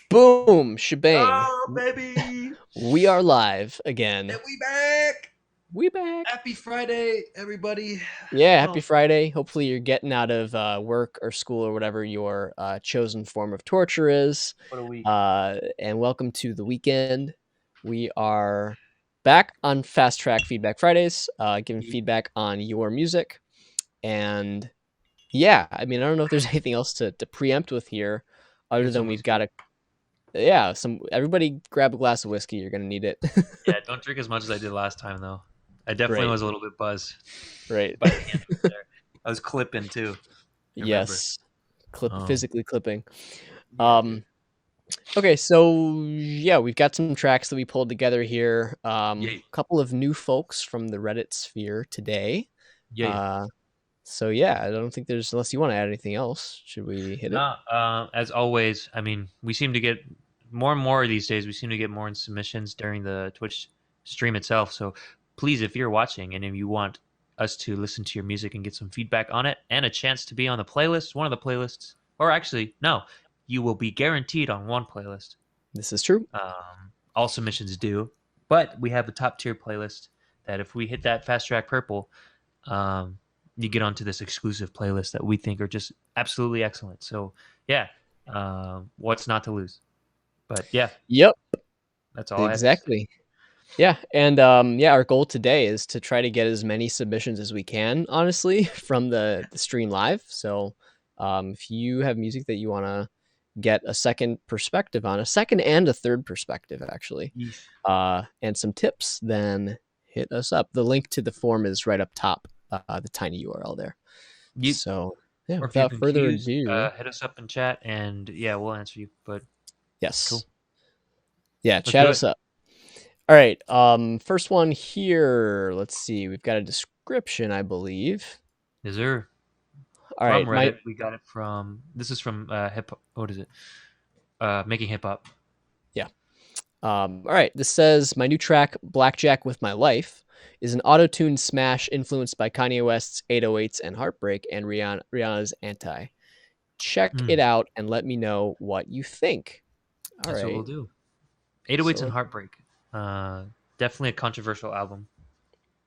Boom, shebang. Oh, baby. We are live again. And we back. We back. Happy Friday, everybody. Yeah, happy Well, Friday. Hopefully you're getting out of work or school or whatever your chosen form of torture is. what a week. And welcome to the weekend. We are back on FastTrack Feedback Fridays, giving feedback on your music. And yeah, I mean, I don't know if there's anything else to preempt with here other than we've got everybody grab a glass of whiskey. You're going to need it. Yeah, don't drink as much as I did last time, though. I definitely Right. was a little bit buzzed. Right. By the end there. I was clipping, too. Yes. Physically clipping. Yeah, Okay, so yeah, we've got some tracks that we pulled together here. A couple of new folks from the Reddit sphere today. So yeah, I don't think there's, unless you want to add anything else, should we hit it? As always, I mean, we seem to get more and more these days. We seem to get more in submissions during the Twitch stream itself. So please, if you're watching and if you want us to listen to your music and get some feedback on it and a chance to be on the playlist, one of the playlists, or actually, no, you will be guaranteed on one playlist. This is true. All submissions do, but we have a top tier playlist that if we hit that Fast Track Purple, you get onto this exclusive playlist that we think are just absolutely excellent. So yeah, what's not to lose? But yeah, yep, that's all. Exactly. Yeah, and our goal today is to try to get as many submissions as we can, honestly, from the stream live. So if you have music that you want to get a second perspective on, a second and a third perspective, actually, and some tips, then hit us up. The link to the form is right up top, the tiny URL there. So yeah, without further ado, hit us up in chat, and yeah, we'll answer you. But yes, cool. Yeah, chat us up. All right, first one here. Let's see. We've got a description, I believe. Is there? All right, Reddit, we got it from. This is from hip. What is it? Making hip hop. Yeah. All right. This says my new track, "Blackjack with My Life," is an auto-tuned smash influenced by Kanye West's 808s and Heartbreak and Rihanna's Anti. Check it out and let me know what you think. That's what we'll do. 808s and Heartbreak. Definitely a controversial album.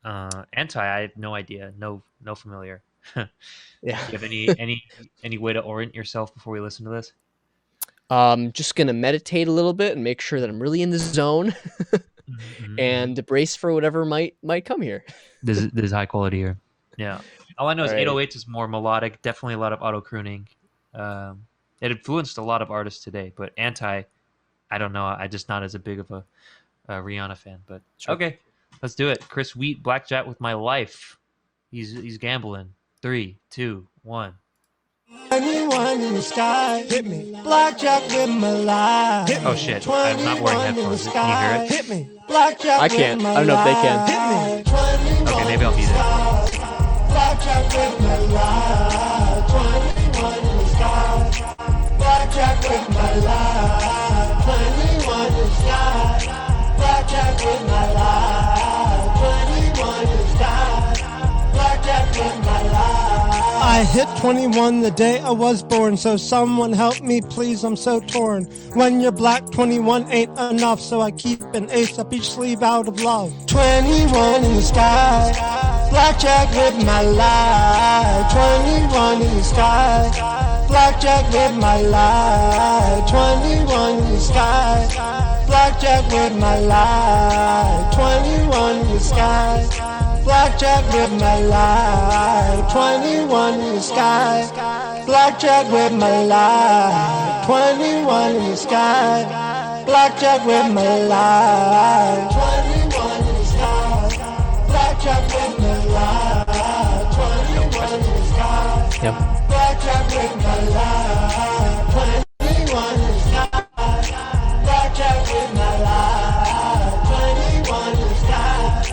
Anti, I have no idea. No familiar. Yeah. Do you have any way to orient yourself before we listen to this? Just gonna meditate a little bit and make sure that I'm really in the zone, and brace for whatever might come here. This is high quality here. Yeah. All I know is 808s is more melodic. Definitely a lot of auto crooning. It influenced a lot of artists today, but Anti, I don't know. I just not as a big of a Rihanna fan. But okay, let's do it. Chris Wheat, Blackjack with My Life. He's gambling. 3, 2, 1. Anyone in the sky, hit me. Blackjack with my life. Oh shit! I'm not wearing headphones. Can you hear it? Hit me. Blackjack I can't. I don't know if they can. Okay, maybe I'll mute it. Blackjack with my life. 21 in the sky. Blackjack with my life. 21 in the sky. Blackjack with my life. 21 in the sky. Blackjack with my life. I hit 21 the day I was born, so someone help me please, I'm so torn. When you're black, 21 ain't enough, so I keep an ace up each sleeve out of love. 21 in the sky, blackjack with my life. 21 in the sky, blackjack with my life. 21 in the sky, blackjack with my life. 21 in the sky. Blackjack with my life, 21 in the sky. Blackjack with my life, 21 in the sky. Blackjack with my life, 21 in the sky. Blackjack with my life, 21 in the sky. Yep. Blackjack with my life, 21 in the sky. Blackjack with my life, 21 in the sky.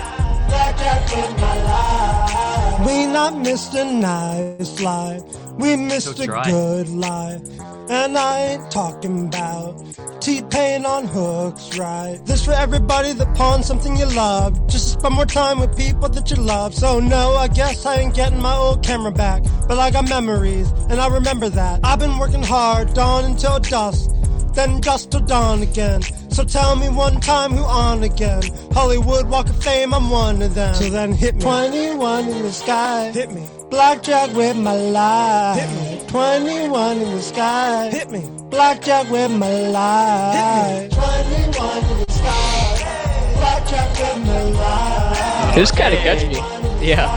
Blackjack with my life. We not Mr. Nice Life. We So missed a dry. good life, and I ain't talking about T-Pain on hooks, right? This for everybody that pawns something you love, just to spend more time with people that you love. So no, I guess I ain't getting my old camera back, but I got memories, and I remember that. I've been working hard, dawn until dusk, then dusk till dawn again. So tell me one time who on again. Hollywood Walk of Fame, I'm one of them. So then hit me. 21 in the sky. Hit me. Blackjack with my life. Hit me. 21 in the sky. Hit me. Blackjack with my life. Hit me. 21 in the sky. Blackjack with my life. It was kind of catchy. Yeah.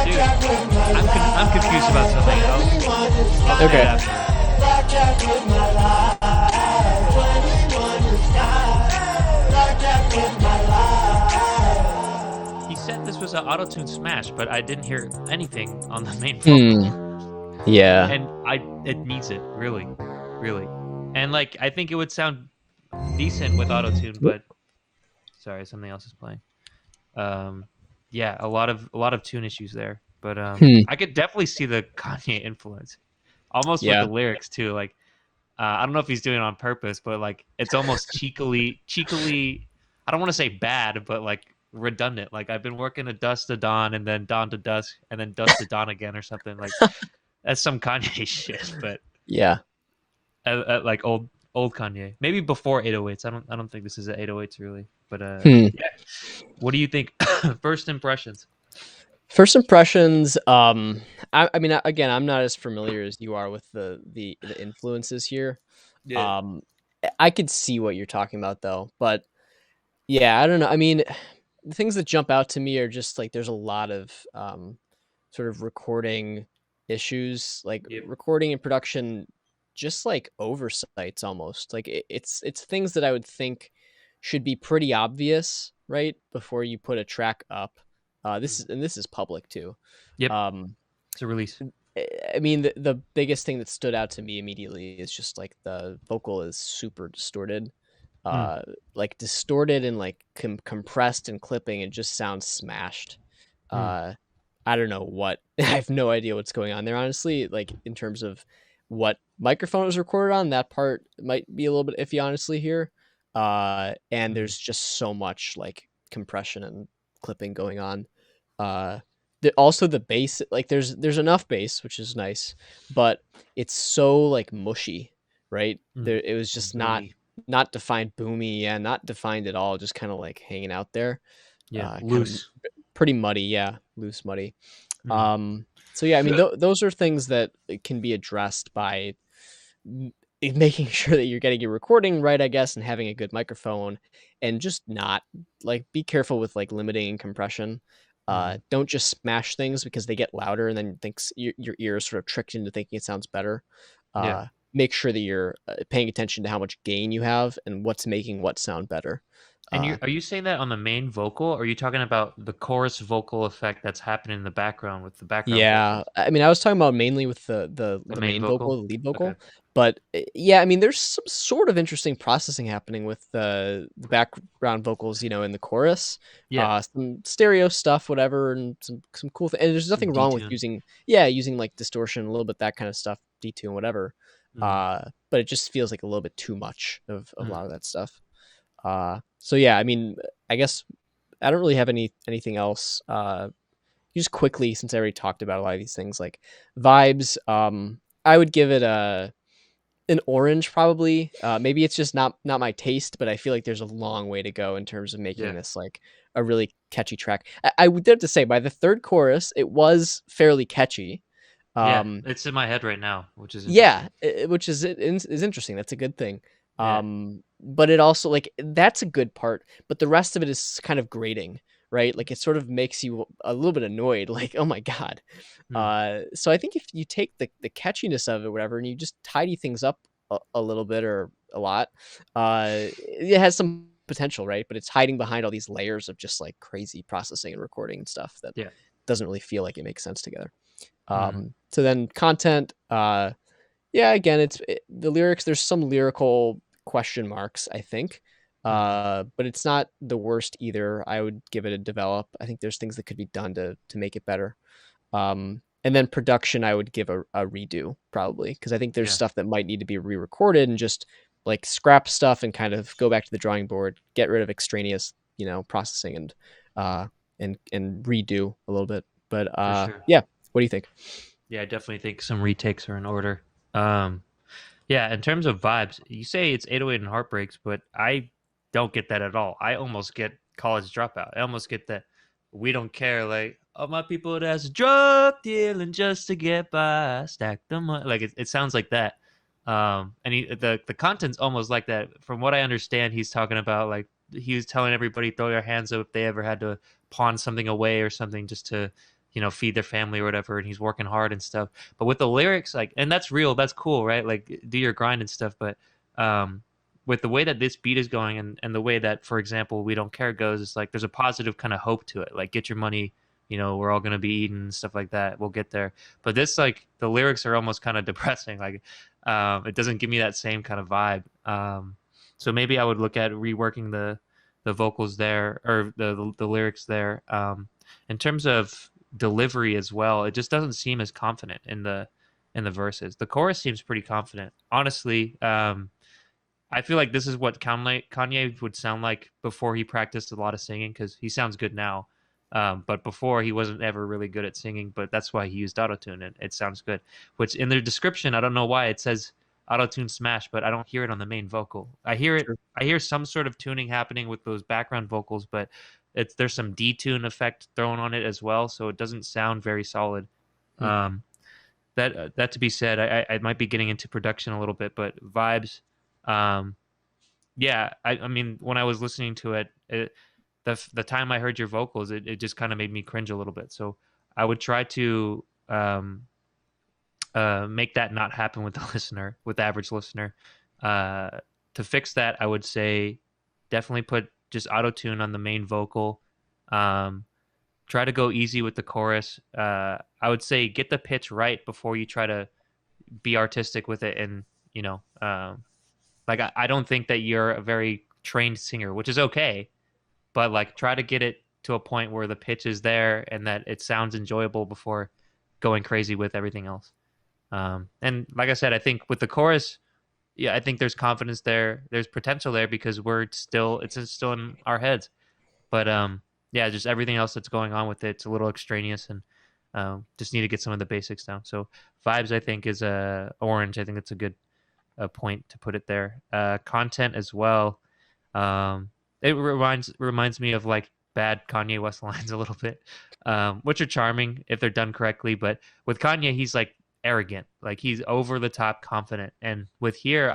Dude, I'm confused about something else. I'll say Okay. it after. Blackjack with my life. 21 in the sky. Blackjack with my life. He said this was an auto-tune smash, but I didn't hear anything on the main vocal. Yeah. And it needs it, really. Really. And like I think it would sound decent with auto-tune, but sorry, something else is playing. Yeah, a lot of tune issues there. But I could definitely see the Kanye influence. Almost with Yeah. the lyrics too. Like I don't know if he's doing it on purpose, but like it's almost cheekily I don't want to say bad, but like redundant. Like I've been working to dusk to dawn and then dawn to dusk and then dusk to dawn again or something. Like that's some Kanye shit, but Yeah. like old Kanye. Maybe before 808s. I don't think this is at 808s really. But Hmm. yeah. What do you think? First impressions. First impressions. I mean, again, I'm not as familiar as you are with the influences here. I could see what you're talking about though, but yeah, I don't know. I mean, the things that jump out to me are just like there's a lot of sort of recording issues, like Yep. recording and production, just like oversights almost. Like it's things that I would think should be pretty obvious, right, before you put a track up. This is public too. Yep. Um, It's a release. I mean, the biggest thing that stood out to me immediately is just like the vocal is super distorted, like distorted and like compressed and clipping. It just sounds smashed. I don't know what. I have no idea what's going on there, honestly. Like in terms of what microphone was recorded on, that part might be a little bit iffy, honestly, here. And there's just so much like compression and clipping going on. Also the bass, like there's enough bass, which is nice, but it's so like mushy, right? There, it was just not defined boomy, yeah, not defined at all, just kind of like hanging out there. Yeah, Kind loose. of pretty muddy, yeah, loose, muddy. So yeah, I mean, those are things that can be addressed by making sure that you're getting your recording right, I guess, and having a good microphone, and just not like be careful with like limiting compression. Don't just smash things because they get louder and then thinks your ear is sort of tricked into thinking it sounds better. Make sure that you're paying attention to how much gain you have and what's making what sound better. And are you saying that on the main vocal, or are you talking about the chorus vocal effect that's happening in the background with the background? Yeah, vocals? I mean, I was talking about mainly with the main vocal, the lead vocal, but yeah, I mean, there's some sort of interesting processing happening with the background vocals, in the chorus. Yeah, Some stereo stuff, whatever, and some cool things. And there's nothing wrong with using like distortion, a little bit that kind of stuff, detune, whatever. But it just feels like a little bit too much of a lot of that stuff. So yeah, I mean, I guess I don't really have anything else. Just quickly, since I already talked about a lot of these things, like vibes, I would give it an orange probably. Maybe it's just not my taste, but I feel like there's a long way to go in terms of making this like a really catchy track. I would have to say by the third chorus, it was fairly catchy. it's in my head right now, which is which is interesting. That's a good thing. But it also like that's a good part, but the rest of it is kind of grating, right? Like it sort of makes you a little bit annoyed, like, oh my God. So I think if you take the catchiness of it, whatever, and you just tidy things up a little bit or a lot, it has some potential, right? But it's hiding behind all these layers of just like crazy processing and recording and stuff that doesn't really feel like it makes sense together. So then content, again, the lyrics, there's some lyrical question marks, I think. But it's not the worst either. I would give it a develop. I think there's things that could be done to make it better. And then production, I would give a redo probably because I think there's Yeah, stuff that might need to be re-recorded and just like scrap stuff and kind of go back to the drawing board, get rid of extraneous, processing and redo a little bit. But for sure. yeah, what do you think? Yeah, I definitely think some retakes are in order. Um, yeah, in terms of vibes, you say it's 808 and Heartbreaks, but I don't get that at all. I almost get College Dropout. I almost get that we don't care, like, all my people that's drug dealing just to get by, stack the money. Like it sounds like that. And the content's almost like that. From what I understand, he's talking about like he was telling everybody throw their hands up if they ever had to pawn something away or something just to feed their family or whatever, and he's working hard and stuff. But with the lyrics, like, and that's real, that's cool, right? Like, do your grind and stuff. But um, with the way that this beat is going, and the way that, for example, We Don't Care goes, it's like there's a positive kind of hope to it. Like, get your money, we're all gonna be eating and stuff like that. We'll get there. But this, like, the lyrics are almost kind of depressing. Like, it doesn't give me that same kind of vibe. So maybe I would look at reworking the vocals there, or the lyrics there. In terms of delivery as well, it just doesn't seem as confident in the verses. The chorus seems pretty confident, honestly. I feel like this is what Kanye would sound like before he practiced a lot of singing, because he sounds good now. But before, he wasn't ever really good at singing, but that's why he used autotune, and it sounds good. Which in the description, I don't know why it says autotune smash, but I don't hear it on the main vocal. I hear it. Sure. I hear some sort of tuning happening with those background vocals, but there's some detune effect thrown on it as well, so it doesn't sound very solid. Hmm. That to be said, I might be getting into production a little bit, but vibes. Um, yeah, I mean, when I was listening to the time I heard your vocals, it just kind of made me cringe a little bit. So I would try to make that not happen with the listener, with the average listener. To fix that, I would say definitely put just auto tune on the main vocal. Um, Try to go easy with the chorus. I would say get the pitch right before you try to be artistic with it, and like I don't think that you're a very trained singer, which is okay, but like try to get it to a point where the pitch is there and that it sounds enjoyable before going crazy with everything else. And like I said, I think with the chorus, yeah, I think there's confidence there. There's potential there because it's still in our heads. But yeah, just everything else that's going on with it's a little extraneous, and just need to get some of the basics down. So vibes, I think, is orange. I think that's a good point to put it there. Content as well. It reminds me of like bad Kanye West lines a little bit, which are charming if they're done correctly. But with Kanye, he's like arrogant, like he's over the top confident. And with here,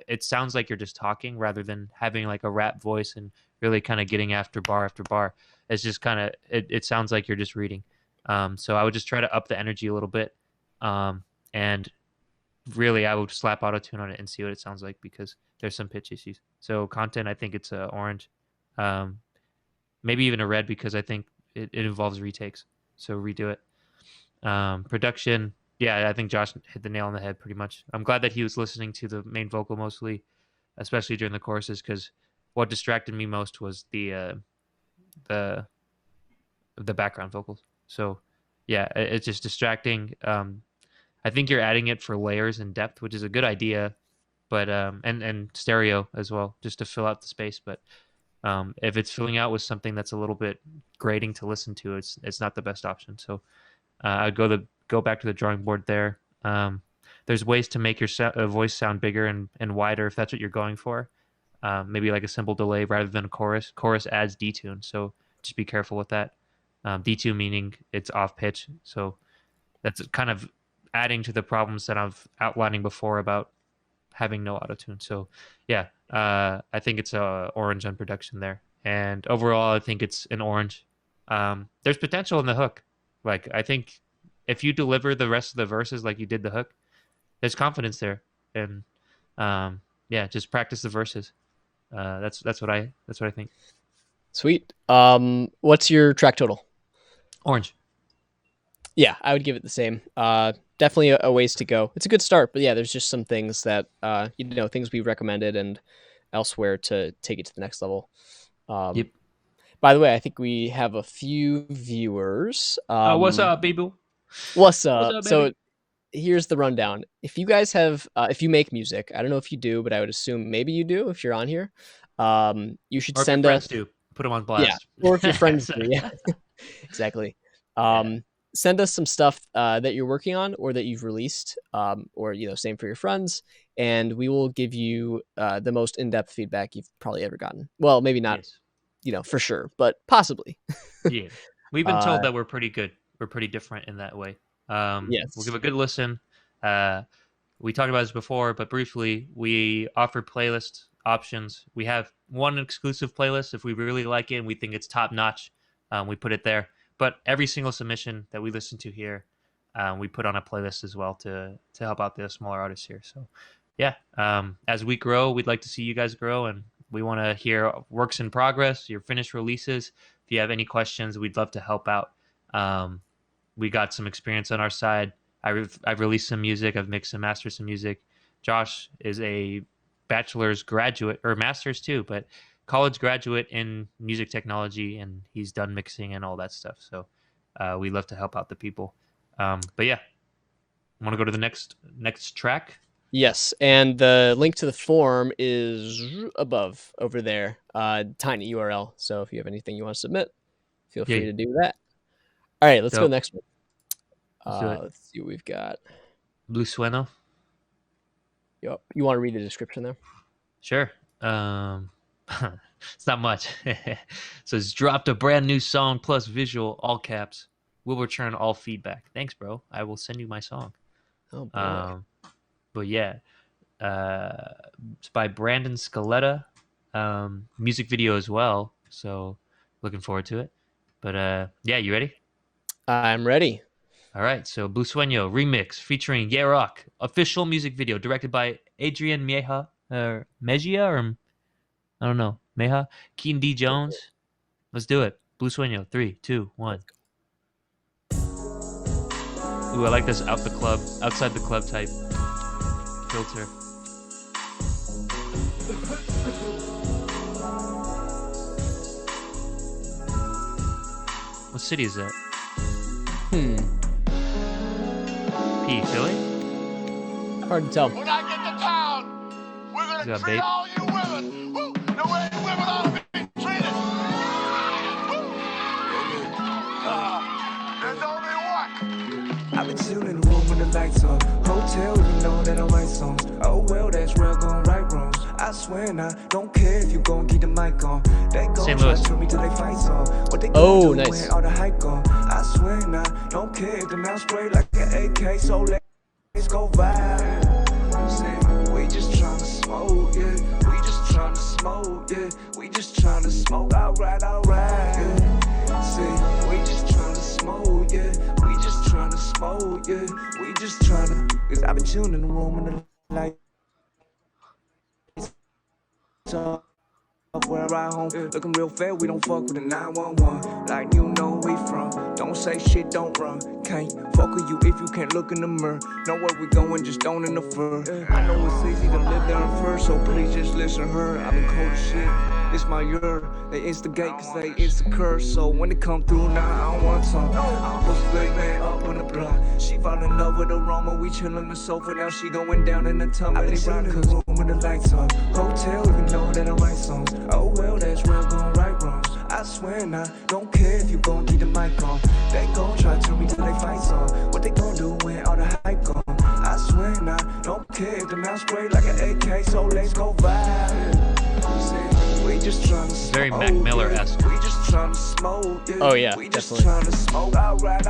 it sounds like you're just talking rather than having like a rap voice and really kind of getting after bar. It's just kind of it sounds like you're just reading. So I would just try to up the energy a little bit. And really, I would slap autotune on it and see what it sounds like because there's some pitch issues. So content, I think it's orange, um, maybe even a red because I think it involves retakes. So redo it. Production, yeah, I think Josh hit the nail on the head pretty much. I'm glad that he was listening to the main vocal mostly, especially during the choruses, because what distracted me most was the the background vocals. So yeah, it's just distracting. I think you're adding it for layers and depth, which is a good idea, but and stereo as well, just to fill out the space. But if it's filling out with something that's a little bit grating to listen to, it's not the best option. So I'd go back to the drawing board there. There's ways to make your voice sound bigger and wider if that's what you're going for. Maybe like a simple delay rather than a chorus. Chorus adds detune, so just be careful with that. Detune meaning it's off pitch, so that's kind of adding to the problems that I've outlining before about having no autotune. So yeah, I think it's a orange on production there, and overall I think it's an orange. There's potential in the hook. Like I think if you deliver the rest of the verses like you did the hook, there's confidence there, and yeah, just practice the verses. That's what I think. Sweet. What's your track total? Orange. Yeah, I would give it the same. Definitely a ways to go. It's a good start, but yeah, there's just some things that things we recommended and elsewhere to take it to the next level. Yep. By the way, I think we have a few viewers. What's up, people? What's What's up? up, So baby? here's the rundown. If you guys have, if you make music, I don't know if you do, but I would assume maybe you do if you're on here. You should Or if your send us, friends do, put them on yeah, blast. or if your friends do, Sorry. yeah, exactly. Yeah. Send us some stuff that you're working on or that you've released, or same for your friends, and we will give you the most in-depth feedback you've probably ever gotten. Well, maybe not, Yes. for sure, but possibly. Yeah. We've been uh, told that we're pretty good. We're pretty different in that way. We'll give yes, a good listen. Uh, we talked about this before, but briefly, we offer playlist options. We have one exclusive playlist. If we really like it and we think it's top notch, we put it there. But every single submission that we listen to here, we put on a playlist as well to help out the smaller artists here. So, yeah, as we grow, we'd like to see you guys grow, and we want to hear works in progress, your finished releases. If you have any questions, we'd love to help out. We got some experience on our side. I've released some music. I've mixed and mastered some music. Josh is a bachelor's graduate or master's too, but college graduate in music technology, and he's done mixing and all that stuff. So we love to help out the people. But yeah, I want to go to the next track. yes, and the link to the form is above over there, tiny URL. So if you have anything you want to submit, feel free Yeah, to do that. All right, let's go dope. next one. Let's do it. Let's see what we've got. Blue Sueno. Yep. You want to read the description there? Sure. It's not much. So it's dropped a brand new song plus visual, all caps. We'll return all feedback. Thanks, bro. I will send you my song. Oh boy. But yeah, it's by Brandon Scaletta. Music video as well. So looking forward to it. But yeah, you ready? I'm ready. All right. So Blue Sueño remix featuring Yeah Rock. Official music video directed by Adrian Mejia or I don't know. Meja, Keaton D. Jones. Let's do it. Blue Sueño. 3, 2, 1. Ooh, I like this outside the club type filter. What city is that? P, Philly? Hard to tell. When I get to town, we're Is gonna that treat bait? all you women the way women ought to be treated. There's only one. I've been chillin' in the room when the lights on. Hotel, you know that I write songs. Oh well, that's real, gon' right wrongs. I swear and I don't care if you gon' keep the mic on. They gon' St. try Louis. to treat me till they fight on. What they Oh, gon' do nice. when all the hype gone. I swear and I don't care if the mouth spray like an AK. So let's go viral. See, we just tryna smoke, yeah. We just tryna smoke, yeah. We just tryna smoke, alright, yeah. See, we just tryna smoke, yeah. We just tryna smoke, yeah. We just tryna, cause I've been chillin' in the room and the lights off. Where I ride home, looking real fair, we don't fuck with the 911. Like you know we from, don't say shit, don't run. Can't fuck with you if you can't look in the mirror. Know where we going, just don't interfere. I know it's easy to live there first, so please just listen to her. I've been cold as shit, it's my year. They instigate cause they insecure, so when they come through now, I don't want some. I'm supposed to big man up on the block. She fall in love with aroma, we chill on the sofa, now she going down in the tummy. I've been sitting in the room when the lights off. Hotel, even know that I write songs. Oh well, that's real, gon' right wrongs. I swear and I don't care if you gon' keep the mic on. They gon' try to turn me till they fight on. What they gon' do when all the hype gone? I swear and I don't care if the mouth spray like an AK, so let's go viral. See, we just tryna smoke. Very Mac Miller-esque. We just tryna smoke, yeah. Oh, yeah, We just definitely. tryna smoke, alright.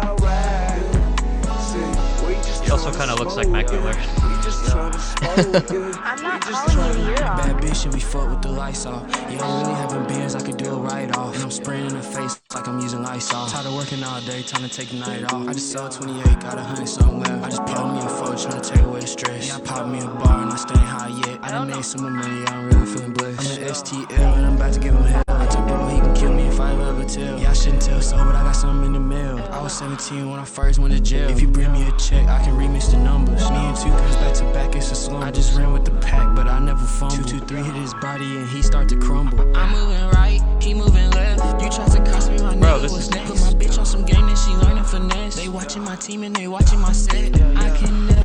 See, we just He also tryna kind of looks like smoke, Mac yeah. Miller. We just tryna smoke, yeah. I'm not We just calling you, you're off. Bad bitch and we fuck with the lights off. Yeah, I'm really having bands, I could do a write-off. And I'm spraying in the face like I'm using Lysol. Tired of working all day, time to take the night off. I just sold 28, got 100 somewhere. I just pulled me a photo, trying to take away the stress. Yeah, I popped me a bar and I stay high yet. I done made some more money, yeah, I'm really feeling blessed. I'm an STL and I'm about to give him hell. I told bro, he can kill me if I ever tell. Yeah, I shouldn't tell so, but I got something in the mail. I was 17 when I first went to jail. If you bring me a check, I can remix the numbers. Me and 2 guns back to back, it's lyrics are slumber. I just ran with the pack, but I never fumble. 223 hit his body and he start to crumble. I'm moving right, he moving left. You try to cross me, my nigga was next. Put my bitch on some game and she learning finesse. They watching my team and they watching my set. I can never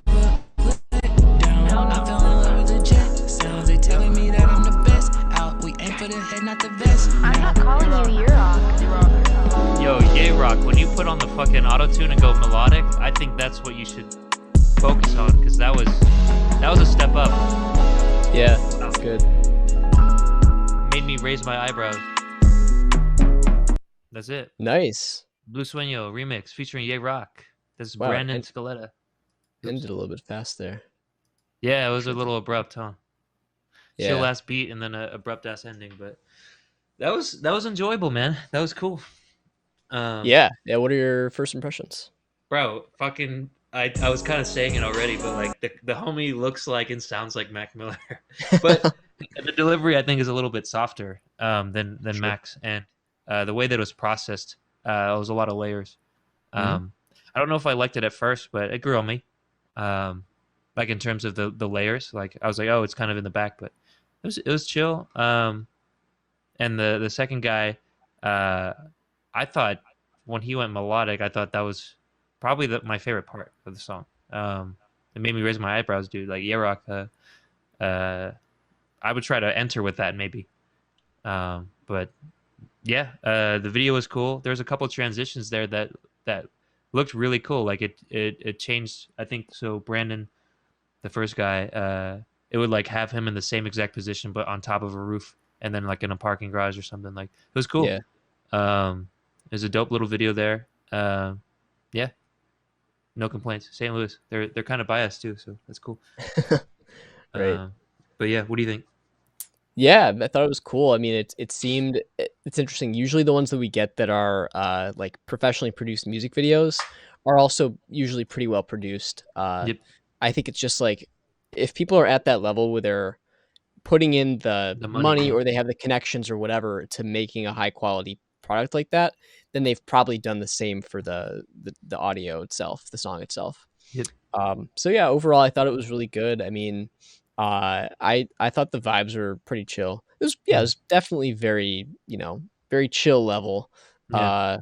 put it down. I fell in love with the jet sounds. They telling me that I'm the best. Out, we aim for the head, not the vest. I'm not calling you Rock. Yo, Yay Rock, when you put on the fucking auto-tune and go melodic, I think that's what you should focus on, because that was a step up. Yeah, that's good. Made me raise my eyebrows. That's it. Nice. Blue Sueño remix featuring Yay Rock. This is Wow, Brandon and- Scaletta. Ended a little bit fast there. Yeah, it was a little abrupt, huh? Yeah. Chill ass beat and then an abrupt ass ending, but that was enjoyable, man. That was cool. Yeah. What are your first impressions? Bro, fucking, I was kind of saying it already, but like the homie looks like and sounds like Mac Miller, but the delivery I think is a little bit softer than Sure. Mac's, and the way that it was processed, it was a lot of layers. Mhm. I don't know if I liked it at first, but it grew on me. Like in terms of the layers, like I was like, oh, it's kind of in the back, but it was chill. And the second guy, I thought when he went melodic, I thought that was probably my favorite part of the song. It made me raise my eyebrows, dude. Like Yerok, I would try to enter with that maybe. But yeah, the video was cool. There's a couple of transitions there that looked really cool. Like it changed. I think so. Brandon, the first guy, it would like have him in the same exact position, but on top of a roof, and then like in a parking garage or something. Like it was cool. Yeah. There's a dope little video there. Yeah, no complaints. St. Louis, they're kind of biased too, so that's cool. Right. But yeah, what do you think? Yeah, I thought it was cool. I mean, it's interesting. Usually the ones that we get that are like professionally produced music videos are also usually pretty well produced. Yep. I think it's just like if people are at that level where they're putting in the money yeah. or they have the connections or whatever to making a high quality product like that, then they've probably done the same for the audio itself, the song itself. Yep. So yeah, overall I thought it was really good. I mean, I thought the vibes were pretty chill. It was definitely very, very chill level. Yeah.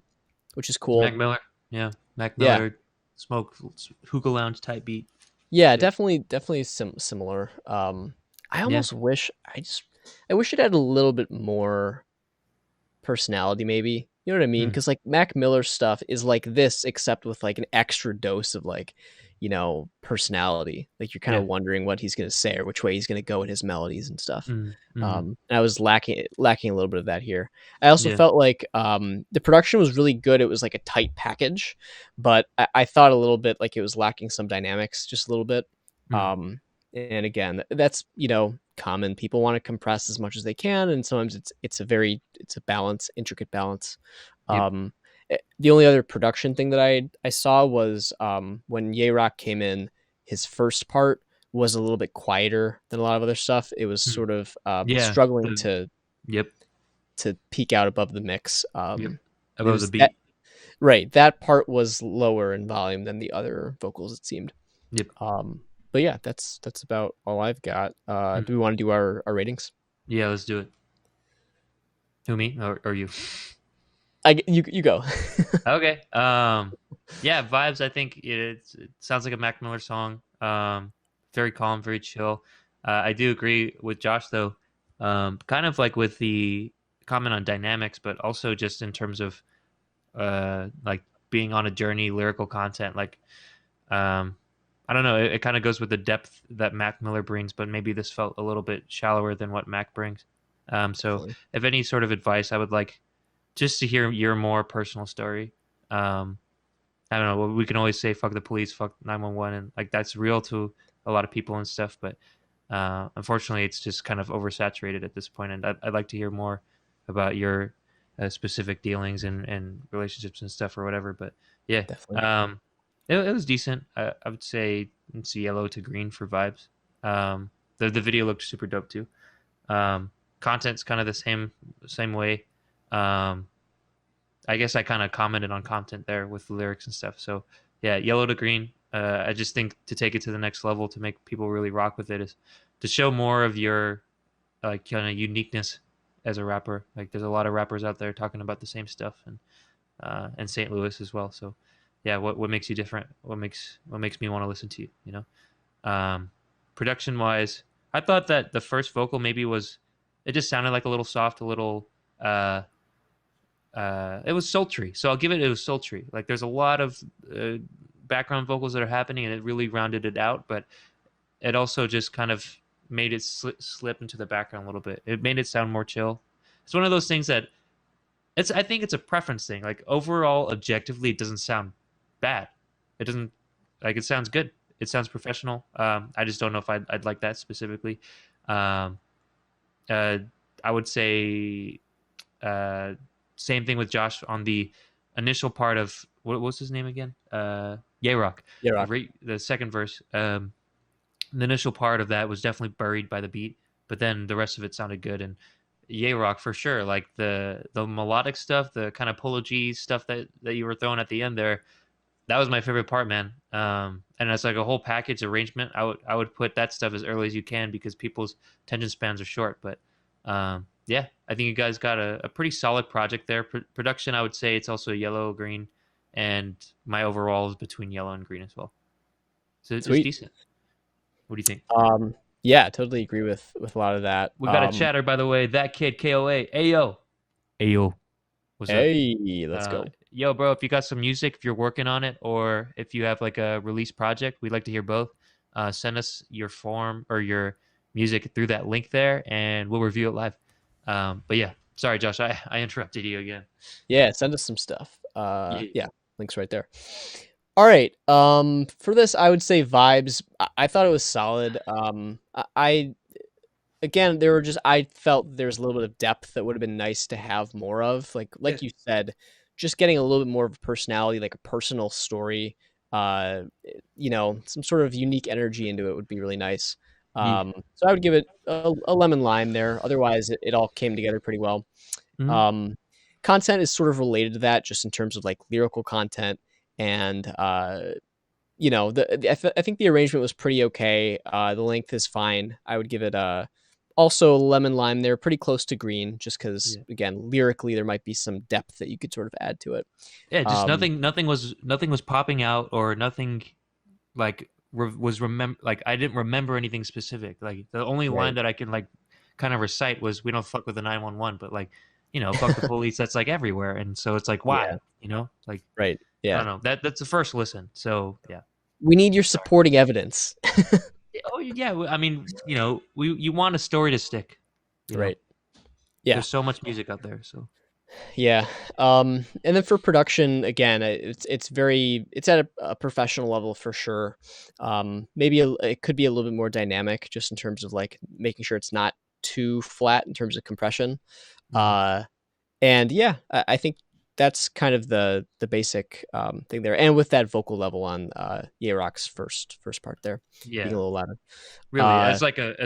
Which is cool. Mac Miller. Yeah. Mac Miller smoke hookah lounge type beat. Yeah, definitely similar. I almost wish I wish it had a little bit more personality, maybe. You know what I mean? Because like Mac Miller stuff is like this, except with like an extra dose of like, personality. Like you're kind of wondering what he's gonna say or which way he's gonna go in his melodies and stuff. And I was lacking a little bit of that here. I also felt like the production was really good. It was like a tight package, but I thought a little bit like it was lacking some dynamics, just a little bit. And again, that's common. People want to compress as much as they can, and sometimes it's a balance, intricate balance. The only other production thing that I saw was when Ye Rock came in, his first part was a little bit quieter than a lot of other stuff. It was sort of struggling to peak out above the mix. Above the beat. Right. That part was lower in volume than the other vocals, it seemed. Yep. But yeah, that's about all I've got. Do we want to do our ratings? Yeah, let's do it. Who, me or you? You go. Okay. Yeah, vibes. I think it sounds like a Mac Miller song. Very calm, very chill. I do agree with Josh though. Kind of like with the comment on dynamics, but also just in terms of like being on a journey, lyrical content. Like, I don't know. It kind of goes with the depth that Mac Miller brings, but maybe this felt a little bit shallower than what Mac brings. So, if any sort of advice, I would like just to hear your more personal story. I don't know. We can always say "fuck the police," "fuck 911," and like that's real to a lot of people and stuff. But unfortunately, it's just kind of oversaturated at this point. And I'd like to hear more about your specific dealings and relationships and stuff or whatever. But yeah, definitely. It was decent. I would say it's yellow to green for vibes. The video looked super dope too. Content's kind of the same way. I guess I kind of commented on content there with the lyrics and stuff. So yeah, yellow to green. I just think to take it to the next level, to make people really rock with it, is to show more of your like kind of uniqueness as a rapper. Like there's a lot of rappers out there talking about the same stuff, and St. Louis as well. So yeah, what makes you different? What makes me want to listen to you? You know, production wise, I thought that the first vocal maybe it just sounded like a little soft, a little uh it was sultry. So I'll give it was sultry. Like there's a lot of background vocals that are happening, and it really rounded it out, but it also just kind of made it slip into the background a little bit. It made it sound more chill. It's one of those things that I think it's a preference thing. Like overall, objectively, it doesn't sound bad. It doesn't like it sounds good. It sounds professional. I just don't know if I'd like that specifically. Um, uh, I would say same thing with Josh on the initial part of what was his name again? Yay Rock. Yeah, Rock. The second verse. The initial part of that was definitely buried by the beat, but then the rest of it sounded good. And Yay Rock for sure, like the melodic stuff, the kind of Polo G stuff that you were throwing at the end there, that was my favorite part, man. And as like a whole package arrangement, I would put that stuff as early as you can because people's attention spans are short. But yeah, I think you guys got a pretty solid project there. Production, I would say it's also yellow, green, and my overall is between yellow and green as well. So it's decent. What do you think? Yeah, totally agree with a lot of that. We got a chatter, by the way. That kid KOA. Ayo. What's up? Hey, let's go. Yo, bro, if you got some music, if you're working on it, or if you have like a release project, we'd like to hear both. Send us your form or your music through that link there, and we'll review it live. But yeah, sorry, Josh, I interrupted you again. Yeah, send us some stuff. Yeah, links right there. All right. For this, I would say vibes. I thought it was solid. Again, I felt there was a little bit of depth that would have been nice to have more of. Like you said, just getting a little bit more of a personality, like a personal story. Some sort of unique energy into it would be really nice. So I would give it a lemon lime there. Otherwise, it all came together pretty well. Mhm. Content is sort of related to that, just in terms of like lyrical content. And I think the arrangement was pretty okay. The length is fine. I would give it also lemon lime there, pretty close to green, just because again, lyrically there might be some depth that you could sort of add to it. Yeah, just nothing was popping out, or nothing like was like I didn't remember anything specific. Like the only line that I can like kind of recite was "We don't fuck with the 911," but like fuck the police. That's like everywhere, and so it's like why like right. Yeah, I don't know. That's the first listen. So yeah, we need your supporting evidence. Oh yeah, I mean, you want a story to stick, right? Yeah, there's so much music out there. So yeah, and then for production, again, it's at a professional level for sure. Maybe it could be a little bit more dynamic, just in terms of like making sure it's not too flat in terms of compression. And yeah, I think that's kind of the basic thing there, and with that vocal level on Ye Rock's first part there, being a little louder. Really, as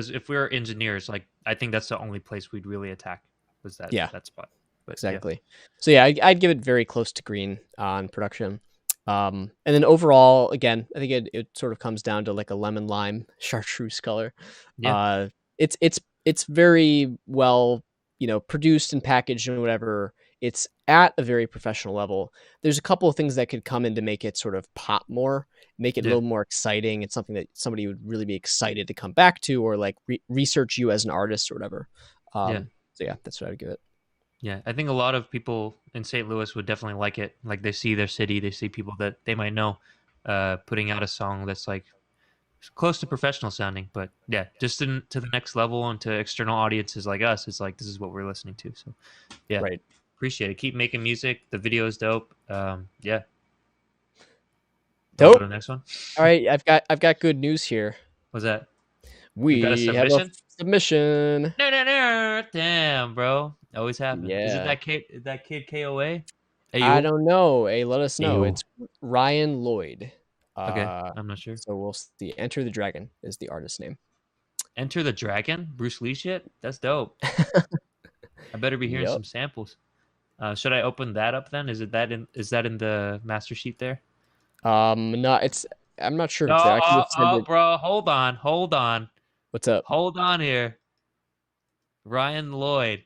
if we were engineers, like I think that's the only place we'd really attack was that that spot. But, exactly. So yeah, I'd give it very close to green on production. And then overall, again, I think it sort of comes down to like a lemon lime chartreuse color. Yeah. It's very well produced and packaged and whatever. It's at a very professional level. There's a couple of things that could come in to make it sort of pop more, make it a little more exciting. It's something that somebody would really be excited to come back to, or like research you as an artist or whatever. So yeah, that's what I would give it. Yeah, I think a lot of people in St. Louis would definitely like it. Like they see their city, they see people that they might know putting out a song that's like close to professional sounding, but yeah, just to the next level and to external audiences like us, it's like this is what we're listening to. So yeah, right. Appreciate it. Keep making music. The video is dope. Yeah. Dope. Go to the next one. All right, I've got good news here. What's that? We got a submission? have a submission. No. Damn, bro. Always happens. Yeah. Is it that kid KOA? I don't know. Hey, let us know. It's Ryan Lloyd. Okay, I'm not sure. So we'll see. Enter the Dragon is the artist name. Enter the Dragon? Bruce Lee shit? That's dope. I better be hearing some samples. Should I open that up then? Is that in the master sheet there? No, I'm not sure No, exactly what said that. bro, hold on, What's up? hold on here. Ryan Lloyd.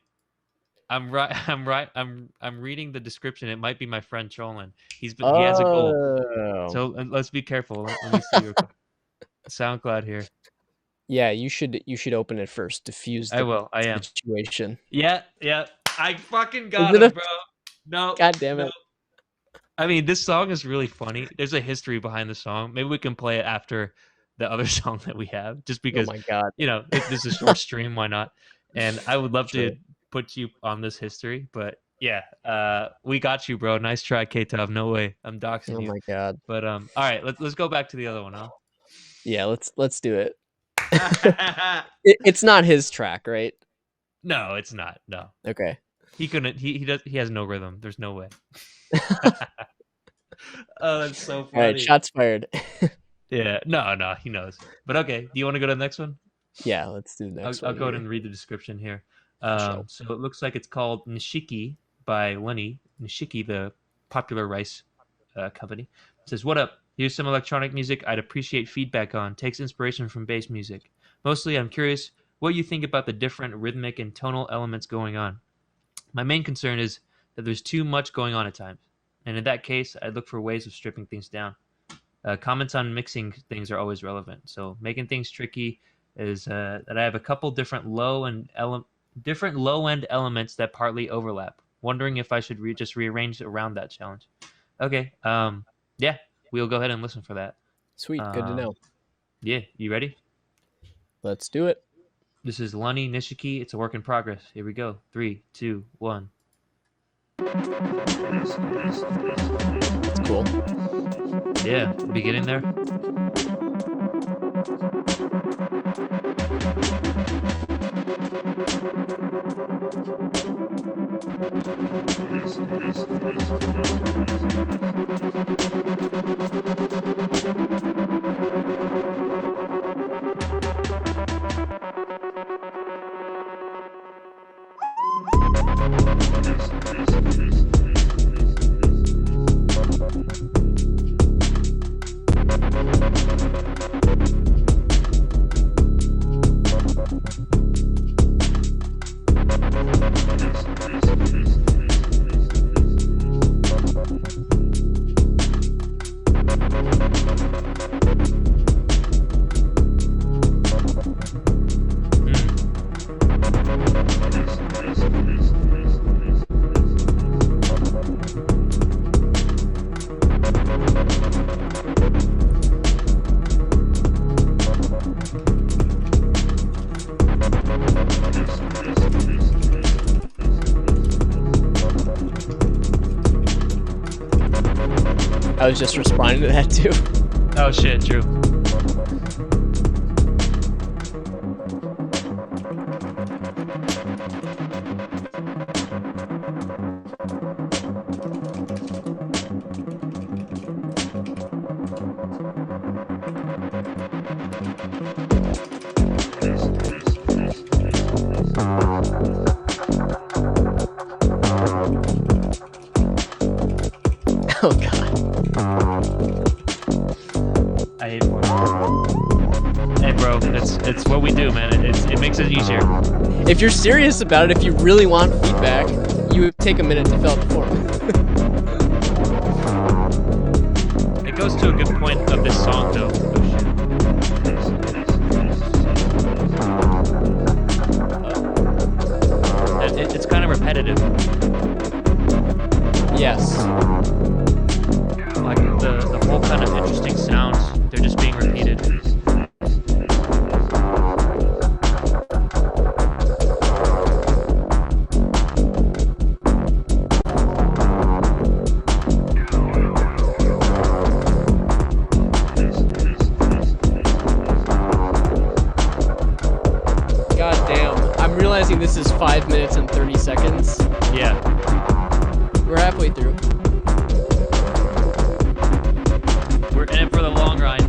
I'm right. I'm reading the description. It might be my friend trolling. He has a goal. Oh, So let's be careful. Let me see your SoundCloud here. yeah. You should open it first. Diffuse I the will. I am. situation. Yeah. I fucking Is got it him, a? bro. No, God damn no. it! I mean, this song is really funny. There's a history behind the song. Maybe we can play it after the other song that we have, just Oh because, my god! this is a short stream. Why not? And I would love True. to put you on this history, but yeah, we got you, bro. Nice try, K-Tov. No way, I'm doxing Oh you. my god! But all right, let's go back to the other one, huh? Yeah, let's do it. It's not his track, right? No, it's not. No, Okay. he couldn't. He has no rhythm. There's no way. Oh, that's so All right, funny. shots fired. Yeah, no, he knows. But okay, do you want to go to the next one? Yeah, let's do the next I'll one. go ahead Here. and read the description here. Sure. So it looks like it's called Nishiki by Lenny Nishiki, the popular rice company. It says, "What up? Here's some electronic music I'd appreciate feedback on. Takes inspiration from bass music. Mostly, I'm curious what you think about the different rhythmic and tonal elements going on. My main concern is that there's too much going on at times, and in that case, I'd look for ways of stripping things down. Comments on mixing things are always relevant. So making things tricky is that I have a couple different low end elements that partly overlap. Wondering if I should just rearrange around that challenge. Okay. Yeah, we'll go ahead and listen for that. Sweet. Good to know. Yeah, you ready? Let's do it. This is Lunny Nishiki. It's a work in progress. Here we go. 3, 2, 1. It's cool. Yeah, beginning there. I was just responding to that too. Oh shit, true. Oh god. I hate one. Hey, bro, it's what we do, man. It makes it easier. If you're serious about it, if you really want feedback, you take a minute to fill out the form. It goes to a good point of this song, though. It's kind of repetitive. Yes. Like the whole kind of interesting sounds, they're just being repeated. God damn. I'm realizing this is 5 minutes and 30 seconds. Yeah. We're halfway through. We're in it for the long ride.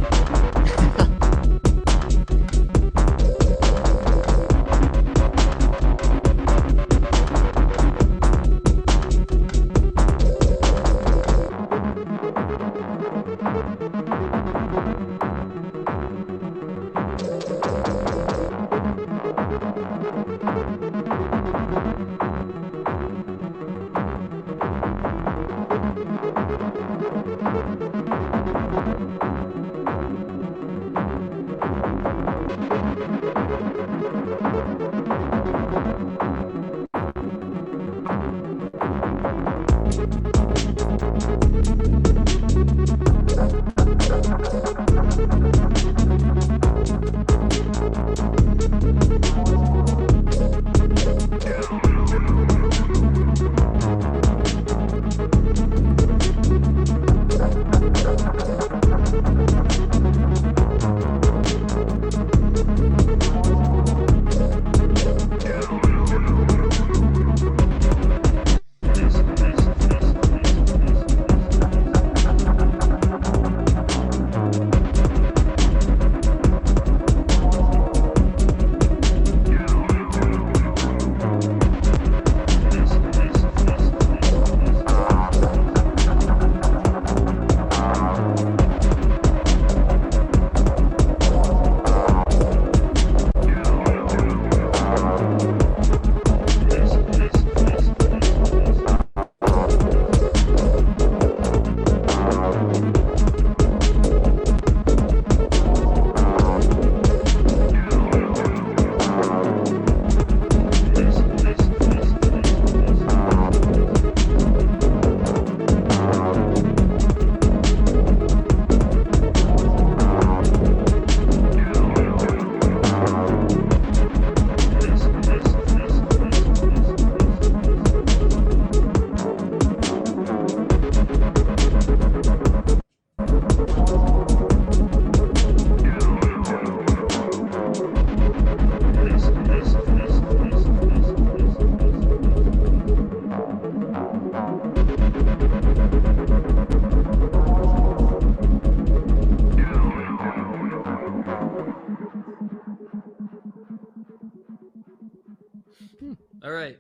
All right,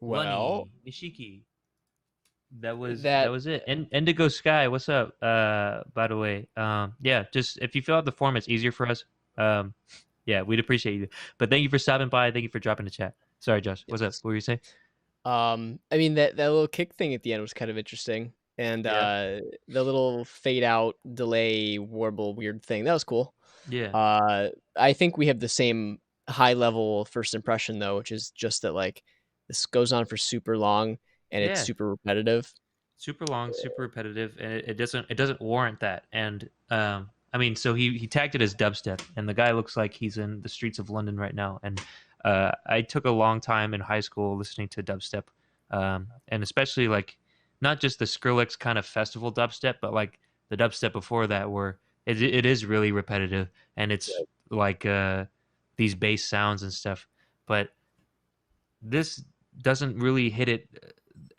Well, Lunny Nishiki. That that was it. And Indigo Sky, what's up? By the way, yeah, just if you fill out the form, it's easier for us. Um, yeah, we'd appreciate you. But thank you for stopping by. Thank you for dropping the chat. Sorry, Josh. What's up? yes. What were you saying? I mean that little kick thing at the end was kind of interesting, and Yeah, the little fade out delay warble weird thing that was cool. yeah, Uh, I think we have the same high level first impression though, which is just that like this goes on for super long and it's yeah. super repetitive. Super long, super repetitive, and it doesn't warrant that. And I mean, so he tagged it as dubstep, and the guy looks like he's in the streets of London right now. And I took a long time in high school listening to dubstep, and especially like not just the Skrillex kind of festival dubstep, but like the dubstep before that, where it is really repetitive, and it's like these bass sounds and stuff. But this doesn't really hit it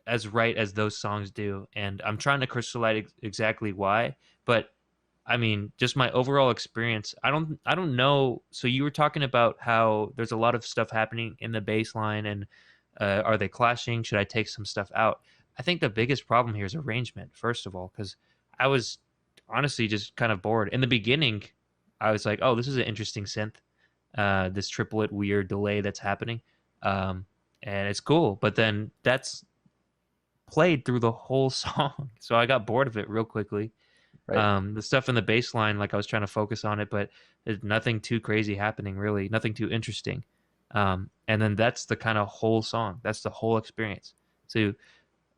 as right as those songs do, and I'm trying to crystallize exactly why. But I mean, just my overall experience, I don't know. So you were talking about how there's a lot of stuff happening in the bass line, and are they clashing? Should I take some stuff out? I think the biggest problem here is arrangement, first of all, because I was honestly just kind of bored in the beginning. I was like, oh, this is an interesting synth, this triplet weird delay that's happening, um, and it's cool. But then that's played through the whole song, so I got bored of it real quickly. Right. The stuff in the bass line, like I was trying to focus on it, but there's nothing too crazy happening, really, nothing too interesting. And then that's the kind of whole song. That's the whole experience. So,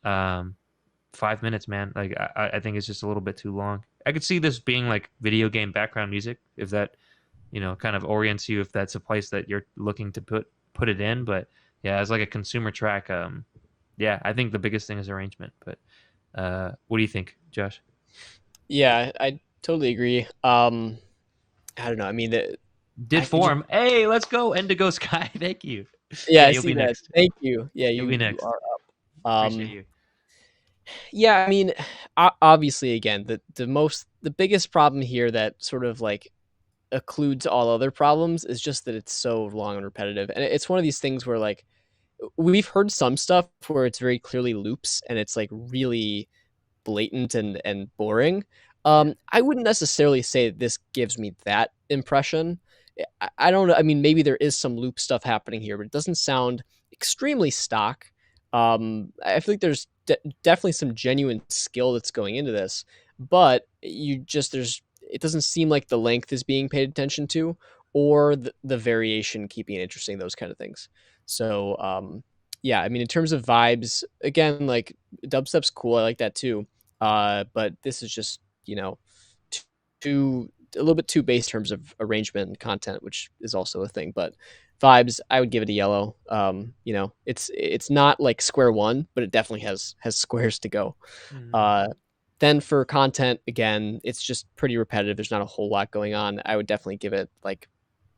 um, 5 minutes, man. Like I think it's just a little bit too long. I could see this being like video game background music, if that kind of orients you, if that's a place that you're looking to put it in. But yeah, as like a consumer track, yeah, I think the biggest thing is arrangement. But what do you think, Josh? Yeah, I totally agree. I don't know. I mean, Did I just form. Hey, let's go, Indigo Sky. Thank you. yeah, Yeah, I you'll see be that. next. Thank you. Yeah, You'll be you next. are up. Appreciate you. Yeah, I mean, obviously, again, the biggest problem here that sort of like occludes all other problems is just that it's so long and repetitive, and it's one of these things where like we've heard some stuff where it's very clearly loops and it's like really blatant and boring. Yeah. I wouldn't necessarily say this gives me that impression. I don't know. I mean, maybe there is some loop stuff happening here, but it doesn't sound extremely stock. I feel like there's definitely some genuine skill that's going into this, but it doesn't seem like the length is being paid attention to or the variation keeping it interesting, those kind of things. So, yeah, I mean, in terms of vibes, again, like dubstep's cool. I like that too. But this is just, too a little bit too base in terms of arrangement and content, which is also a thing. But vibes, I would give it a yellow. You know, it's not like square one, but it definitely has squares to go. Mhm. Uh, then for content, again, it's just pretty repetitive. There's not a whole lot going on. I would definitely give it like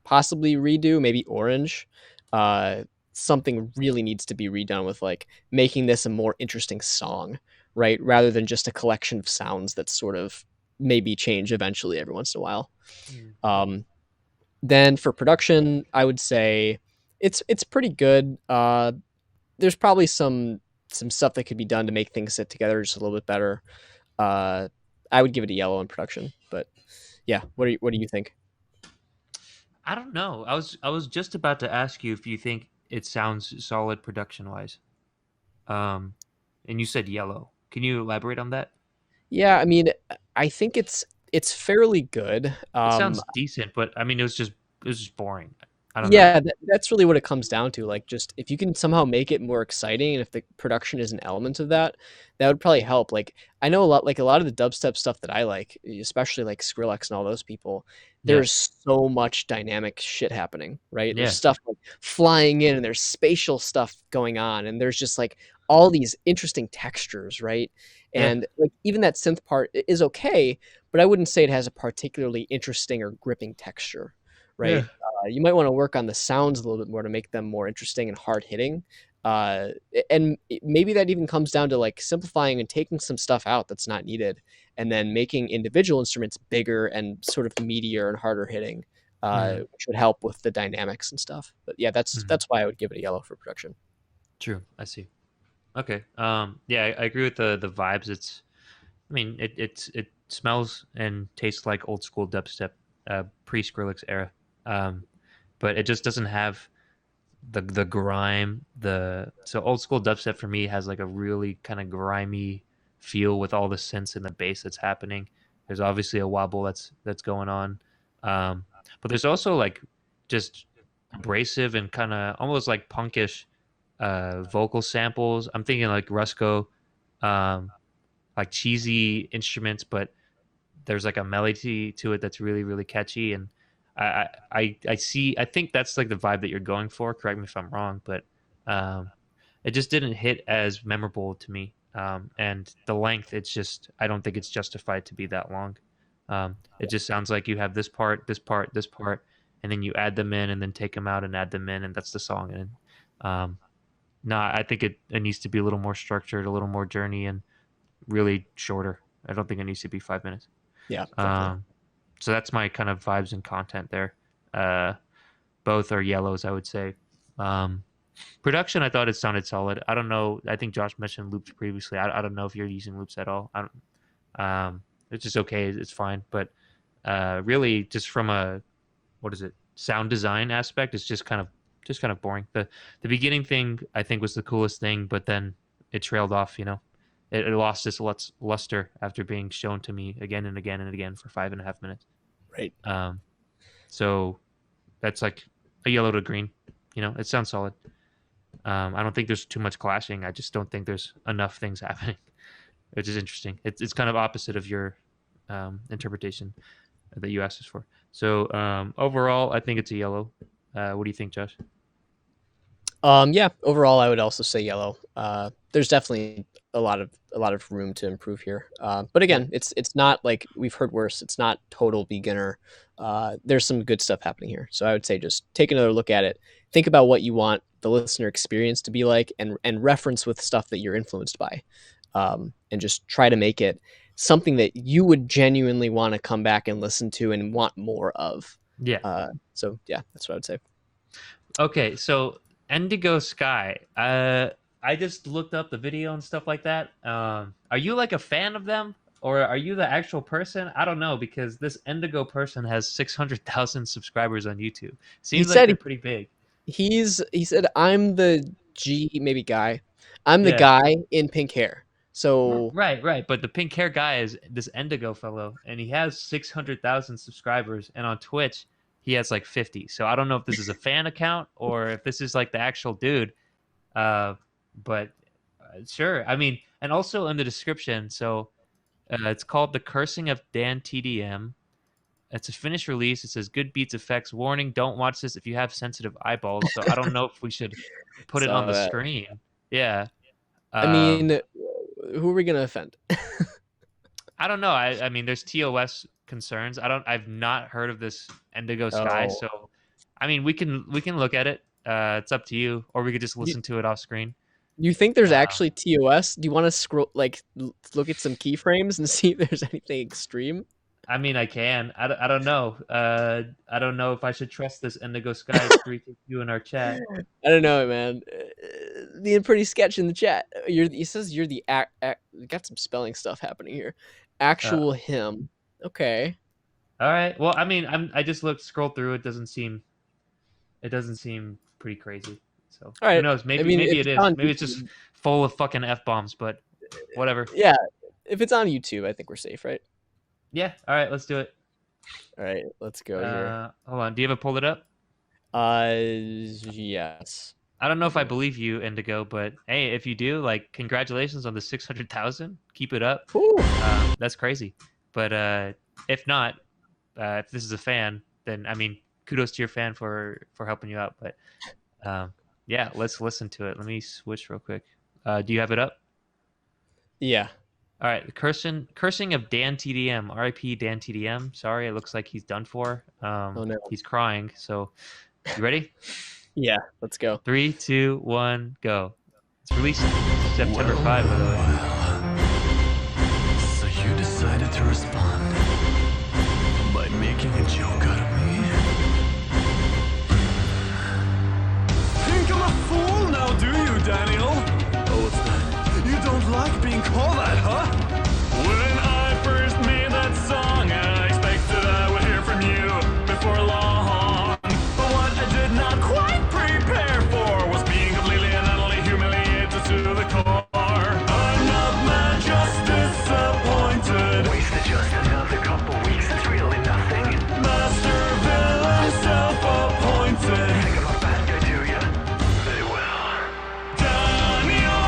possibly redo, maybe orange. Uh, Something really needs to be redone with like making this a more interesting song, right? Rather than just a collection of sounds that sort of maybe change eventually every once in a while. Mhm. Um, then for production, I would say it's pretty good. There's probably some stuff that could be done to make things sit together just a little bit better. Uh, I would give it a yellow in production, but yeah, what do you think? I don't know. I was just about to ask you if you think it sounds solid production wise. Um, and you said yellow. Can you elaborate on that? Yeah, I mean, I think it's fairly good. It sounds decent, but I mean, it was just boring. I don't know. Yeah, that's really what it comes down to. Like, just if you can somehow make it more exciting, and if the production is an element of that, that would probably help. Like, I know a lot of the dubstep stuff that I like, especially like Skrillex and all those people. Yeah, There's so much dynamic shit happening, right? There's yeah, stuff like flying in, and there's spatial stuff going on, and there's just like all these interesting textures, right? yeah, And like even that synth part is okay, but I wouldn't say it has a particularly interesting or gripping texture, yeah, right? You might want to work on the sounds a little bit more to make them more interesting and hard hitting. Uh, and maybe that even comes down to like simplifying and taking some stuff out that's not needed, and then making individual instruments bigger and sort of meatier and harder hitting, mm, which would help with the dynamics and stuff. But yeah, mhm. that's why I would give it a yellow for production. True. I see. Okay. Yeah, I agree with the vibes. I mean, it smells and tastes like old school dubstep, pre Skrillex era. Um, but it just doesn't have the grime. So old school dubstep for me has like a really kind of grimy feel with all the synths and the bass that's happening. There's obviously a wobble that's going on, um, but there's also like just abrasive and kind of almost like punkish vocal samples. I'm thinking like Rusko, um, like cheesy instruments, but there's like a melody to it that's really really catchy. And I see. I think that's like the vibe that you're going for. Correct me if I'm wrong, but um, it just didn't hit as memorable to me. And the length, it's just I don't think it's justified to be that long. It just sounds like you have this part, this part, this part, and then you add them in, and then take them out and add them in, and that's the song. And no, I think it needs to be a little more structured, a little more journey, and really shorter. I don't think it needs to be 5 minutes. Yeah, definitely. Um, so that's my kind of vibes and content there. Uh, both are yellows, I would say. Um, Production, I thought it sounded solid. I don't know. I think Josh mentioned loops previously. I don't know if you're using loops at all. I don't. It's just okay. It's fine. But really, just from a what is it sound design aspect, it's just kind of boring. The beginning thing I think was the coolest thing, but then it trailed off. It lost its luster after being shown to me again and again and again for 5.5 minutes. Right. Um, so that's like a yellow to green. It sounds solid. I don't think there's too much clashing. I just don't think there's enough things happening, which is interesting. It's kind of opposite of your interpretation that you asked us for. So overall, I think it's a yellow. What do you think, Josh? Yeah, overall, I would also say yellow. There's definitely a lot of room to improve here. But Yeah. again, it's not like we've heard worse. It's not total beginner. There's some good stuff happening here. So I would say just take another look at it. Think about what you want the listener experience to be like, and reference with stuff that you're influenced by, and just try to make it something that you would genuinely want to come back and listen to and want more of. Yeah. So yeah, that's what I would say. Okay. So Indigo Sky. I just looked up the video and stuff like that. Are you like a fan of them, or are you the actual person? I don't know because this Indigo person has 600,000 subscribers on YouTube. He Seems like they're said pretty big. he said I'm the G maybe guy. I'm the Yeah. guy in pink hair. So Right, right. But the pink hair guy is this Indigo fellow, and he has 600,000 subscribers, and on Twitch he has like 50. So I don't know if this is a fan account or if this is like the actual dude. Uh, but sure. I mean, and also in the description, so it's called "The Cursing of Dan TDM." It's a finished release. It says good beats effects. Warning, don't watch this if you have sensitive eyeballs. So I don't know if we should put it on Saw the that. screen. Yeah. I mean, who are we gonna offend? I don't know. I mean, there's TOS concerns. I've not heard of this Indigo Sky. Oh, So, I mean, we can look at it. It's up to you, or we could just you, listen to it off screen. you think there's Uh, actually TOS? Do you want to scroll look at some keyframes and see if there's anything extreme? I mean, I can. I don't know. I don't know if I should trust this Indigo Sky 352 in our chat. I don't know, man. Being pretty sketch in the chat. He says you're the got some spelling stuff happening here. Uh, Actual him. Okay. all right. Well, I mean, I just scrolled through. It doesn't seem pretty crazy. So All who right. knows? I mean, Maybe if it it's is. on Maybe it's just YouTube, full of fucking f bombs. But whatever. yeah. If it's on YouTube, I think we're safe, right? Yeah. All right. Let's do it. All right, let's go here. Hold on. Do you have it pulled it up? Yes. I don't know if I believe you, Indigo, but hey, if you do, like, congratulations on the 600,000. Keep it up. Whew. That's crazy. But if not, if this is a fan, then I mean, kudos to your fan for helping you out. But yeah, let's listen to it. Let me switch real quick. Do you have it up? Yeah. All right, cursing of Dan TDM, RIP Dan TDM. Sorry, it looks like he's done for. Oh no. He's crying. So, you ready? Yeah. Let's go. 3, 2, 1, go. It's released September 5, by the way. So you decided to respond by making a joke out of me? Think I'm a fool now, do you, Daniel? Oh, what's that? You don't like being called that, huh? When I first made that song, I expected I would hear from you before long. But what I did not quite prepare for was being completely and utterly humiliated to the core. I'm not mad, just disappointed. Wasted just another couple weeks, it's really nothing. Master villain, self-appointed. Think I'm a bad guy, do ya? Very well. Daniel,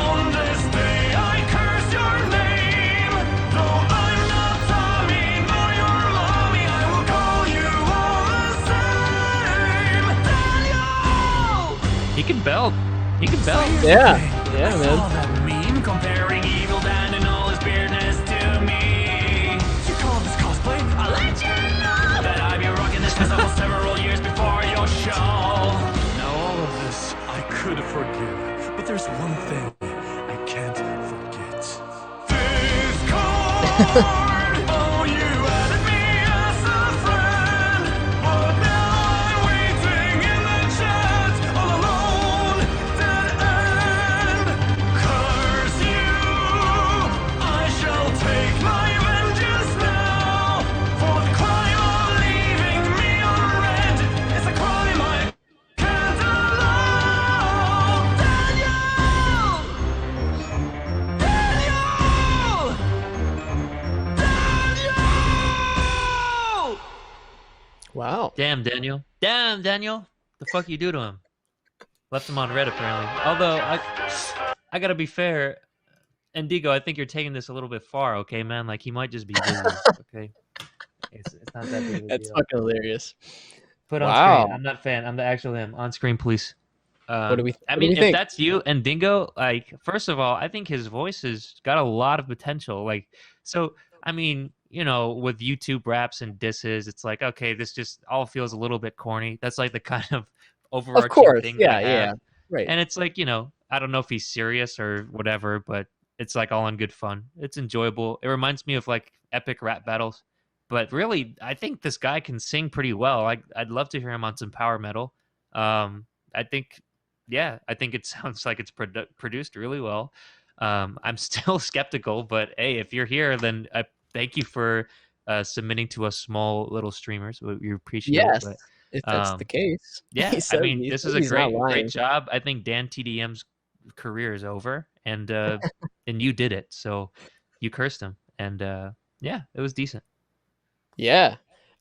on this day I curse your name. Though I'm not Tommy, nor your mommy, I will call you all the same. Daniel! He can belt. He can belt. Yeah. Yeah, I man. saw that meme comparing Evil Dan and all his weirdness to me. You call this cosplay? I'll let you know that I've been rocking this festival several years before your show. Now all of this I could forgive, but there's one thing I can't forget. Discord! Oh, you added me as a friend, but now I'm waiting in the chat all alone. Dead end. Curse you! I shall take my vengeance now for the crime of leaving me on red. It's a crime I can't allow. Daniel! Daniel! Wow. Damn, Daniel. Damn, Daniel. The fuck you do to him? Left him on red, apparently. Although, I gotta be fair. Indigo, I think you're taking this a little bit far, okay, man? Like, he might just be busy, okay? It's not that big of a That's deal. fucking hilarious. Put on Wow. screen. I'm not a fan. I'm the actual him. On screen, please. What do we? I What do mean, we if think? that's you and Dingo, like, first of all, I think his voice has got a lot of potential. Like, so, I mean, you know, with YouTube raps and disses, it's like, okay, this just all feels a little bit corny. That's like the kind of overarching Of course. thing Yeah. that I Yeah. have. Right. And it's like, you know, I don't know if he's serious or whatever, but it's like all in good fun. It's enjoyable. It reminds me of like epic rap battles. But really, I think this guy can sing pretty well. I'd love to hear him on some power metal. I think, yeah, I think it sounds like it's produced really well. I'm still skeptical, but hey, if you're here, then thank you for submitting to us small little streamers. We appreciate Yes. it. But, If that's the case. yeah, He I said- mean, he this said is a he's not great lying. job. I think Dan TDM's career is over, and and you did it. So you cursed him, and yeah, it was decent. Yeah.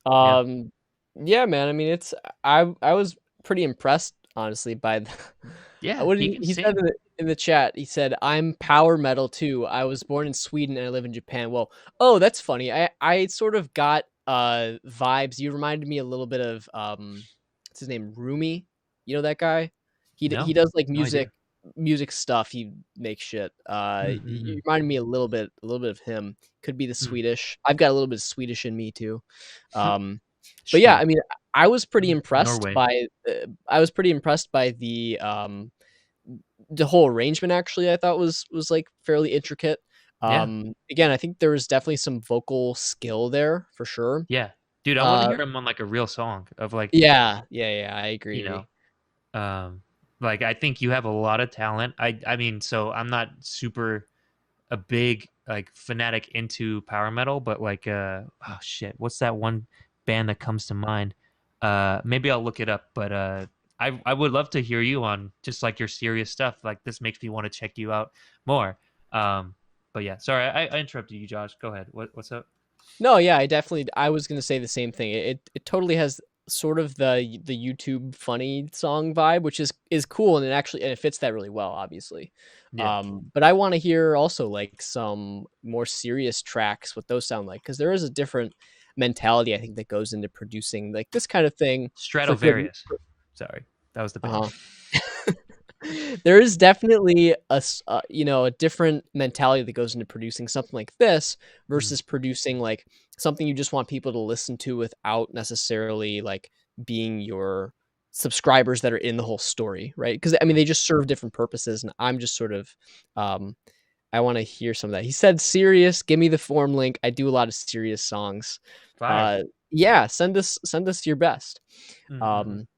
Yeah, man. I mean, it's I was pretty impressed, honestly, by the Yeah, what he did can he sing. said that in the chat, he said, "I'm power metal too. I was born in Sweden and I live in Japan." Well, oh, that's funny. I sort of got vibes. You reminded me a little bit of what's his name, Rumi. You know that guy? He No, does like no idea. music stuff. He makes shit. Mm-hmm. You reminded me a little bit of him. Could be the Mm. Swedish. I've got a little bit of Swedish in me too. Um, but yeah, I Sweden, mean, I was pretty impressed Norway. by the whole arrangement. Actually, I thought was like fairly intricate. Yeah, Again, I think there was definitely some vocal skill there for sure. yeah, dude. I want to Uh, hear him on like a real song of like, yeah, I you know, agree. um, like I think you have a lot of talent. I mean, so I'm not super a big like fanatic into power metal, but like oh shit, what's that one band that comes to mind? Maybe I'll look it up, but I would love to hear you on just like your serious stuff. Like this makes me want to check you out more. But yeah, sorry, I interrupted you, Josh. Go ahead. What's up? No, yeah, I was gonna say the same thing. It totally has sort of the YouTube funny song vibe, which is cool, and it fits that really well, obviously. Yeah, But I want to hear also like some more serious tracks, what those sound like, because there is a different mentality I think that goes into producing like this kind of thing for good. Stratovarius. Sorry, that was the band. Uh-huh. There is definitely you know, a different mentality that goes into producing something like this Mm, versus producing like something you just want people to listen to without necessarily like being your subscribers that are in the whole story, right? Because I mean, yeah. they just serve different purposes, and I'm just sort of um I want to hear some of that. He said, "Serious, give me the form link. I do a lot of serious songs." Fire. Uh, yeah, send us your best. Mm-hmm. Um,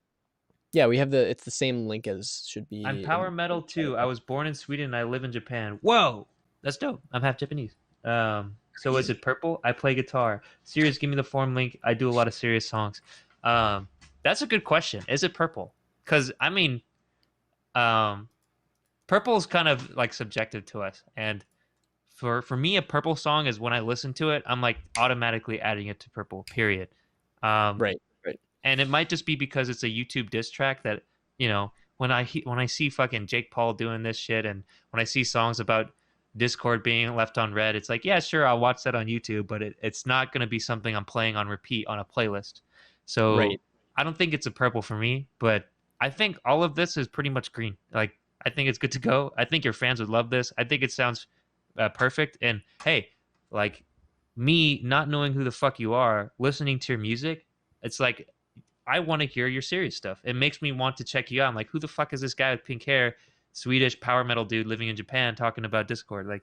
yeah, we have it's the same link as should I'm be power in metal the chat too. as I well. was born in Sweden and I live in Japan. Whoa, that's dope. I'm half Japanese. So is it purple? I play guitar. Serious, give me the form link. I do a lot of serious songs. Um, that's a good question. Is it purple? Because I mean, um, purple is kind of like subjective to us, and for me, a purple song is when I listen to it, I'm like automatically adding it to purple. Period. Um, Right, right. and it might just be because it's a YouTube diss track that when when I see fucking Jake Paul doing this shit, and when I see songs about Discord being left on red, it's like, yeah, sure, I'll watch that on YouTube, but it's not going to be something I'm playing on repeat on a playlist. So Right. I don't think it's a purple for me, but I think all of this is pretty much green. Like I think it's good to go. I think your fans would love this. I think it sounds perfect. And hey, like me not knowing who the fuck you are, listening to your music, it's like I want to hear your serious stuff. It makes me want to check you out. I'm like, who the fuck is this guy with pink hair, Swedish power metal dude living in Japan talking about Discord? Like,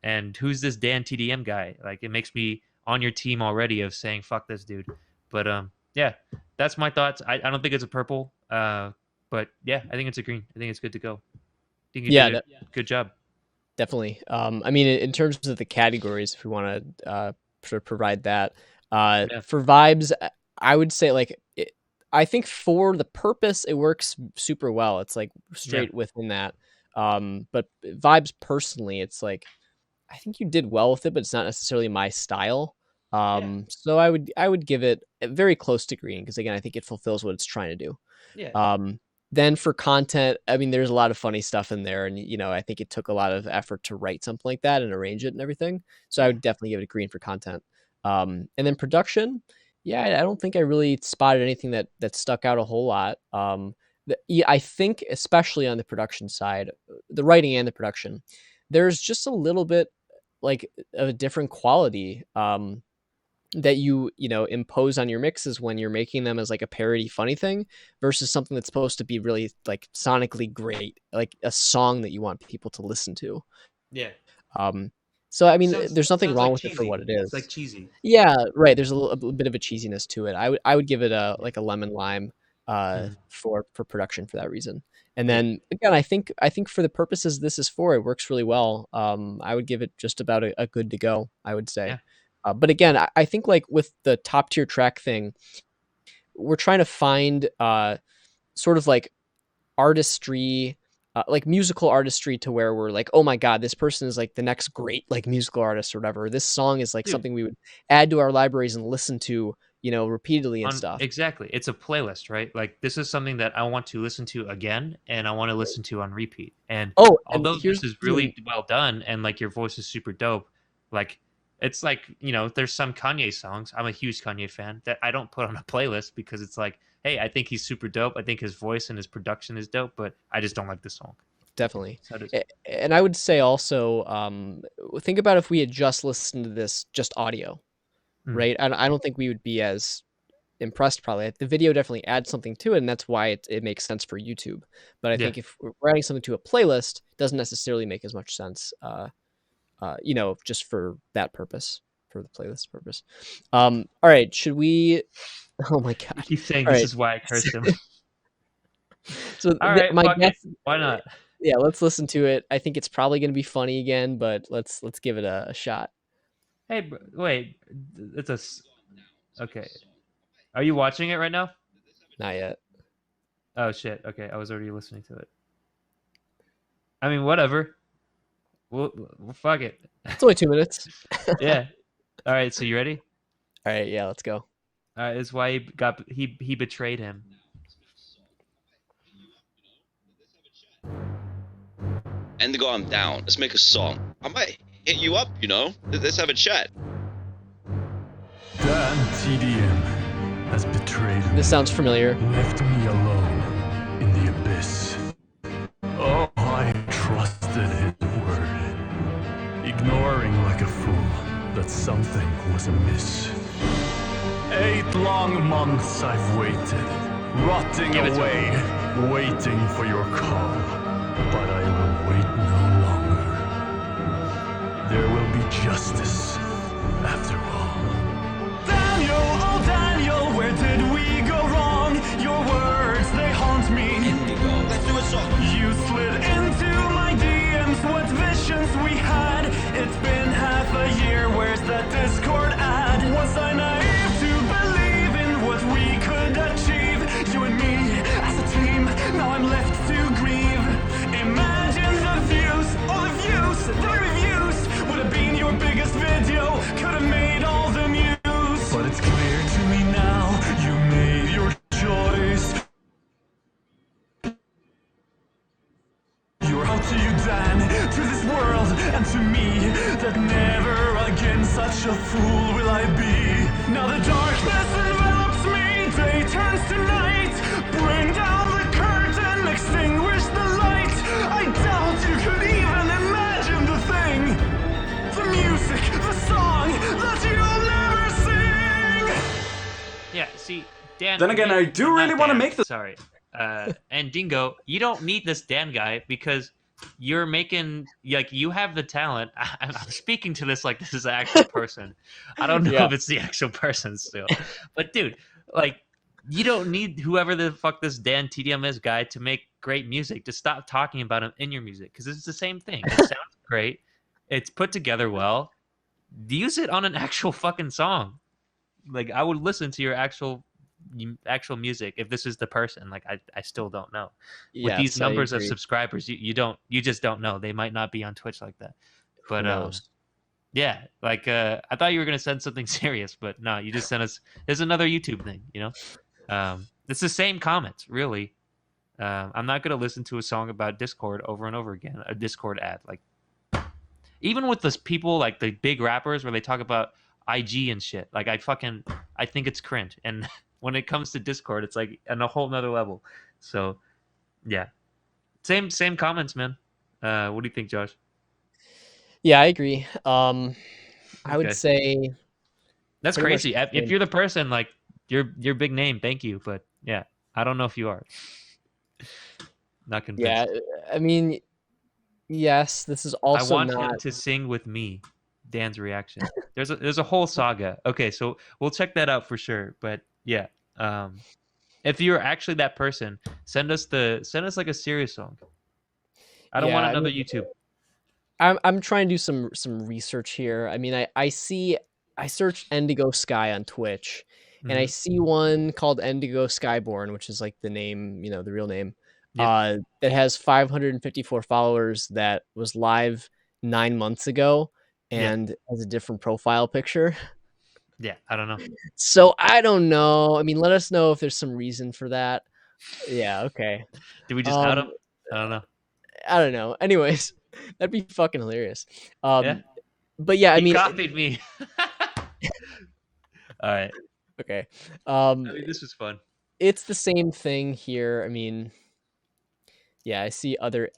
and who's this Dan TDM guy? Like, it makes me on your team already of saying fuck this dude. But yeah, that's my thoughts. I don't think it's a purple. But yeah, I think it's a green. I think it's good to go. I think you Yeah, did a good job. definitely. I mean, in terms of the categories, if we want to sort of provide that, Yeah, for vibes, I would say like I think for the purpose, it works super well. It's like yeah, straight within that. But vibes personally, it's like I think you did well with it, but it's not necessarily my style. yeah, So I would give it very close to green because again, I think it fulfills what it's trying to do. yeah, Um, then for content, I mean, there's a lot of funny stuff in there, and you know, I think it took a lot of effort to write something like that and arrange it and everything. So I yeah, would definitely give it a green for content. And then production, yeah, I don't think I really spotted anything that stuck out a whole lot. Yeah, I think especially on the production side, the writing and the production, there's just a little bit like of a different quality. That you know impose on your mixes when you're making them as like a parody funny thing versus something that's supposed to be really like sonically great, like a song that you want people to listen to. yeah. um so I mean, there's nothing Sounds wrong like with it for what cheesy. it It's like is. cheesy. Yeah, right, there's a bit of a cheesiness to it. I would give it a Yeah. like a lemon lime Mhm. for production for that reason. And Yeah. then again, I think for the purposes this is for, it works really well. I would give it just about a good to go, I would say. Yeah. But again, I think like with the top tier track thing, we're trying to find sort of artistry, like musical artistry, to where we're like, oh my god, this person is like the next great like musical artist or whatever. This song is like Dude. something we would add to our libraries and listen to, repeatedly and stuff. Exactly, it's a playlist, right? Like this is something that I want to listen to again, and I want to listen to on repeat. And Oh, and although here's this is really well done, and like your voice is super dope, like it's like there's some Kanye songs. I'm a huge Kanye fan that I don't put on a playlist because it's like, hey, I think he's super dope. I think his voice and his production is dope, but I just don't like the song. definitely. So And I would say also, think about if we had just listened to this just audio, right? I don't think we would be as impressed probably. The video definitely adds something to it, and that's why it makes sense for YouTube. But I Yeah. think if we're adding something to a playlist, it doesn't necessarily make as much sense, just for that purpose, for the playlist purpose. All right, should we? Oh my You god! keep saying All this right. is why I cursed him. So All right, my fuck it. guess, Why not? yeah, let's listen to it. I think it's probably going to be funny again, but let's give it a shot. Hey, wait, it's okay. Are you watching it right now? Not yet. Oh shit. Okay, I was already listening to it. I mean, whatever. We'll fuck it. It's only 2 minutes. Yeah. All right. So you ready? All right, yeah, let's go. All right. This is why he betrayed him. Indigo, I'm down. Let's make a song. I might hit you up, Let's have a chat. Dan TDM has betrayed me. This sounds familiar. Left me alone in the abyss. Oh, I trusted his word, ignoring like a fool that something was amiss. 8 long months I've waited, rotting Give it to away, waiting for your call. But I will wait no longer. There will be justice after all. Daniel, oh Daniel, where did we go wrong? Your words, they haunt me. Indigo, let's do a song. You slid into my DMs, what visions we had. It's been half a year, where's that Discord ad? Was I naive to believe in what we could achieve? You and me, as a team, now I'm left to grieve. Imagine the views, all the views, the reviews. Would have been your biggest video, could have made all the news. But it's clear to me now, you made your choice. You're out to you, Dan, to this world and to me, that never again such a fool will I be. Now the darkness envelops me, day turns to night. Bring down the curtain, extinguish the light. I doubt you could even imagine the thing, the music, the song that you'll never sing. Yeah. See, Dan. Then again, I do not really want to Dan, make this. Sorry. And Dingo, you don't need this Dan guy because you're making you have the talent. I'm speaking to this like this is an actual person. I don't know Yeah. if it's the actual person still, but dude, like you don't need whoever the fuck this Dan TDM is guy to make great music. To stop talking about him in your music because it's the same thing. It sounds great. It's put together well. Use it on an actual fucking song. Like I would listen to your actual music if this is the person. Like I still don't know. With Yes, these I numbers of agree. subscribers, you just don't know. They might not be on Twitch like that. But Who knows? yeah, like I thought you were gonna send something serious, but no, you just sent us. There's another YouTube thing, It's the same comments, really. I'm not gonna listen to a song about Discord over and over again. A Discord ad, like even with those people like the big rappers where they talk about IG and shit. Like I think it's cringe. And when it comes to Discord, it's like on a whole nother level. So yeah, same comments, man. What do you think, Josh? Yeah, I agree. I would Okay. say That's pretty much crazy. the If same. you're the person, like you're big name, thank you. But yeah, I don't know if you are. Not convinced. Yeah, I mean, yes, this is I also want him not. to sing with me. Dan's reaction. There's a whole saga. Okay, so we'll check that out for sure. But yeah, if you're actually that person, send us like a serious song. I don't Yeah, want I another mean, YouTube. I'm trying to do some research here. I mean, I searched Indigo Sky on Twitch, and I Mhm. see one called Indigo Skyborn, which is like the name, the real name. Yep. That has 554 followers. That was live 9 months ago, Yeah. and has a different profile picture. Yeah, I don't know. So I don't know. I mean, let us know if there's some reason for that. Yeah, okay. Did we just out Um, him? I don't know. I don't know. Anyways, that'd be fucking hilarious. Yeah, But yeah, I he mean, copied me. All right. okay. I mean, this was fun. It's the same thing here. I mean, yeah, I see other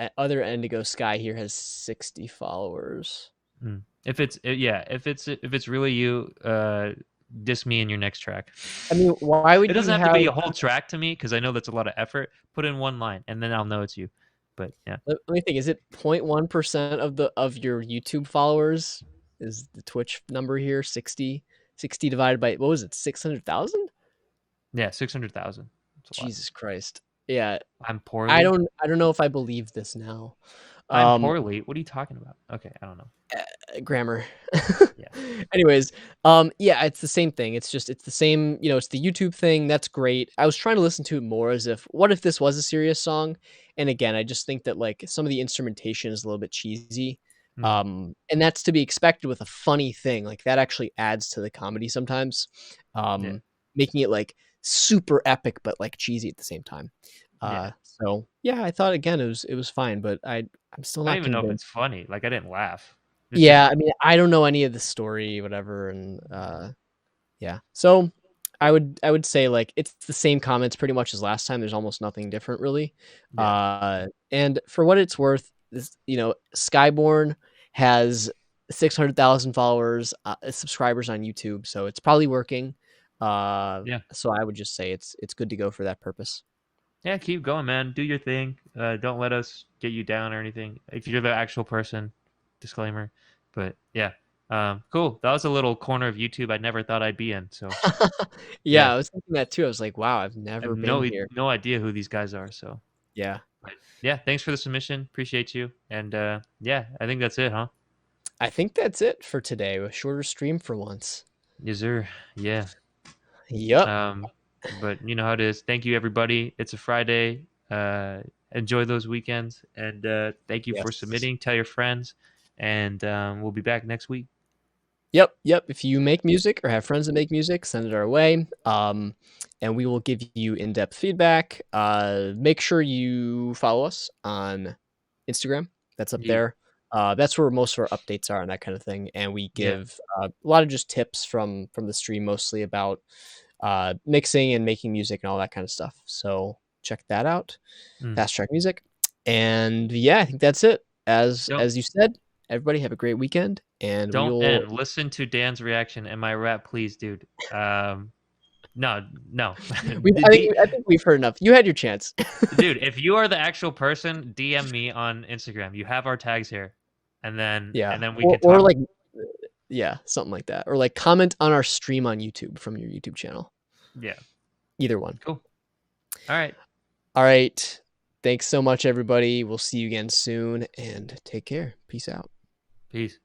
Indigo Sky here has 60 followers. If it's if it's really you, diss me in your next track. I mean, why would It you doesn't have to have? be a whole track to me because I know that's a lot of effort. Put in one line and then I'll know it's you. But yeah, Let me think. Is it 0.1% of your YouTube followers? Is the Twitch number here 60? 60 divided by what was it? 600,000? yeah, 600,000. It's a lot. Jesus Christ. Yeah, I'm poorly. I don't know if I believe this now. I'm poorly. What are you talking about? Okay, I don't know. Grammar. Yeah. Anyways, yeah, it's the same thing. It's the same, it's the YouTube thing. That's great. I was trying to listen to it more as if what if this was a serious song? And again, I just think that like some of the instrumentation is a little bit cheesy. Mm, And that's to be expected with a funny thing. Like that actually adds to the comedy sometimes. yeah. Making it like super epic but like cheesy at the same time. Yeah. So yeah, I thought again it was fine, but I'm still I don't not even know if convinced. it's funny. Like I didn't laugh. It's Yeah, just I mean, I don't know any of the story, whatever, and yeah. So I would say like it's the same comments pretty much as last time. There's almost nothing different really. yeah. And for what it's worth, this Skyborn has 600,000 followers, subscribers on YouTube, so it's probably working. Yeah. So I would just say it's good to go for that purpose. Yeah, keep going, man. Do your thing. Don't let us get you down or anything. If you're the actual person, disclaimer. But yeah, cool. That was a little corner of YouTube I never thought I'd be in. So Yeah, yeah, I was thinking that too. I was like, wow, I've I have never been here. no idea who these guys are. So Yeah. but yeah, thanks for the submission. Appreciate you. And yeah, I think that's it, huh? I think that's it for today. A shorter stream for once. Yes, sir. Yeah. Yep. But you know how it is. Thank you, everybody. It's a Friday. Enjoy those weekends, and thank you for Yes. submitting. Tell your friends, and we'll be back next week. Yep. Yep. If you make music or have friends that make music, send it our way. And we will give you in-depth feedback. Make sure you follow us on Instagram. That's up Yeah. there. That's where most of our updates are and that kind of thing. And we Yeah. give a lot of just tips from the stream, mostly about mixing and making music and all that kind of stuff. So check that out. FastTrack Music. And yeah, I think that's it. As you said, everybody have a great weekend, and we Don't will. end. Listen to Dan's reaction and my rap, please, dude. No. I think we've heard enough. You had your chance. Dude, if you are the actual person, DM me on Instagram. You have our tags here, and then Yeah. we can talk. Or like, yeah, something like that. Or like comment on our stream on YouTube from your YouTube channel. Yeah. Either one. Cool. All right. All right. Thanks so much, everybody. We'll see you again soon, and take care. Peace out. Peace.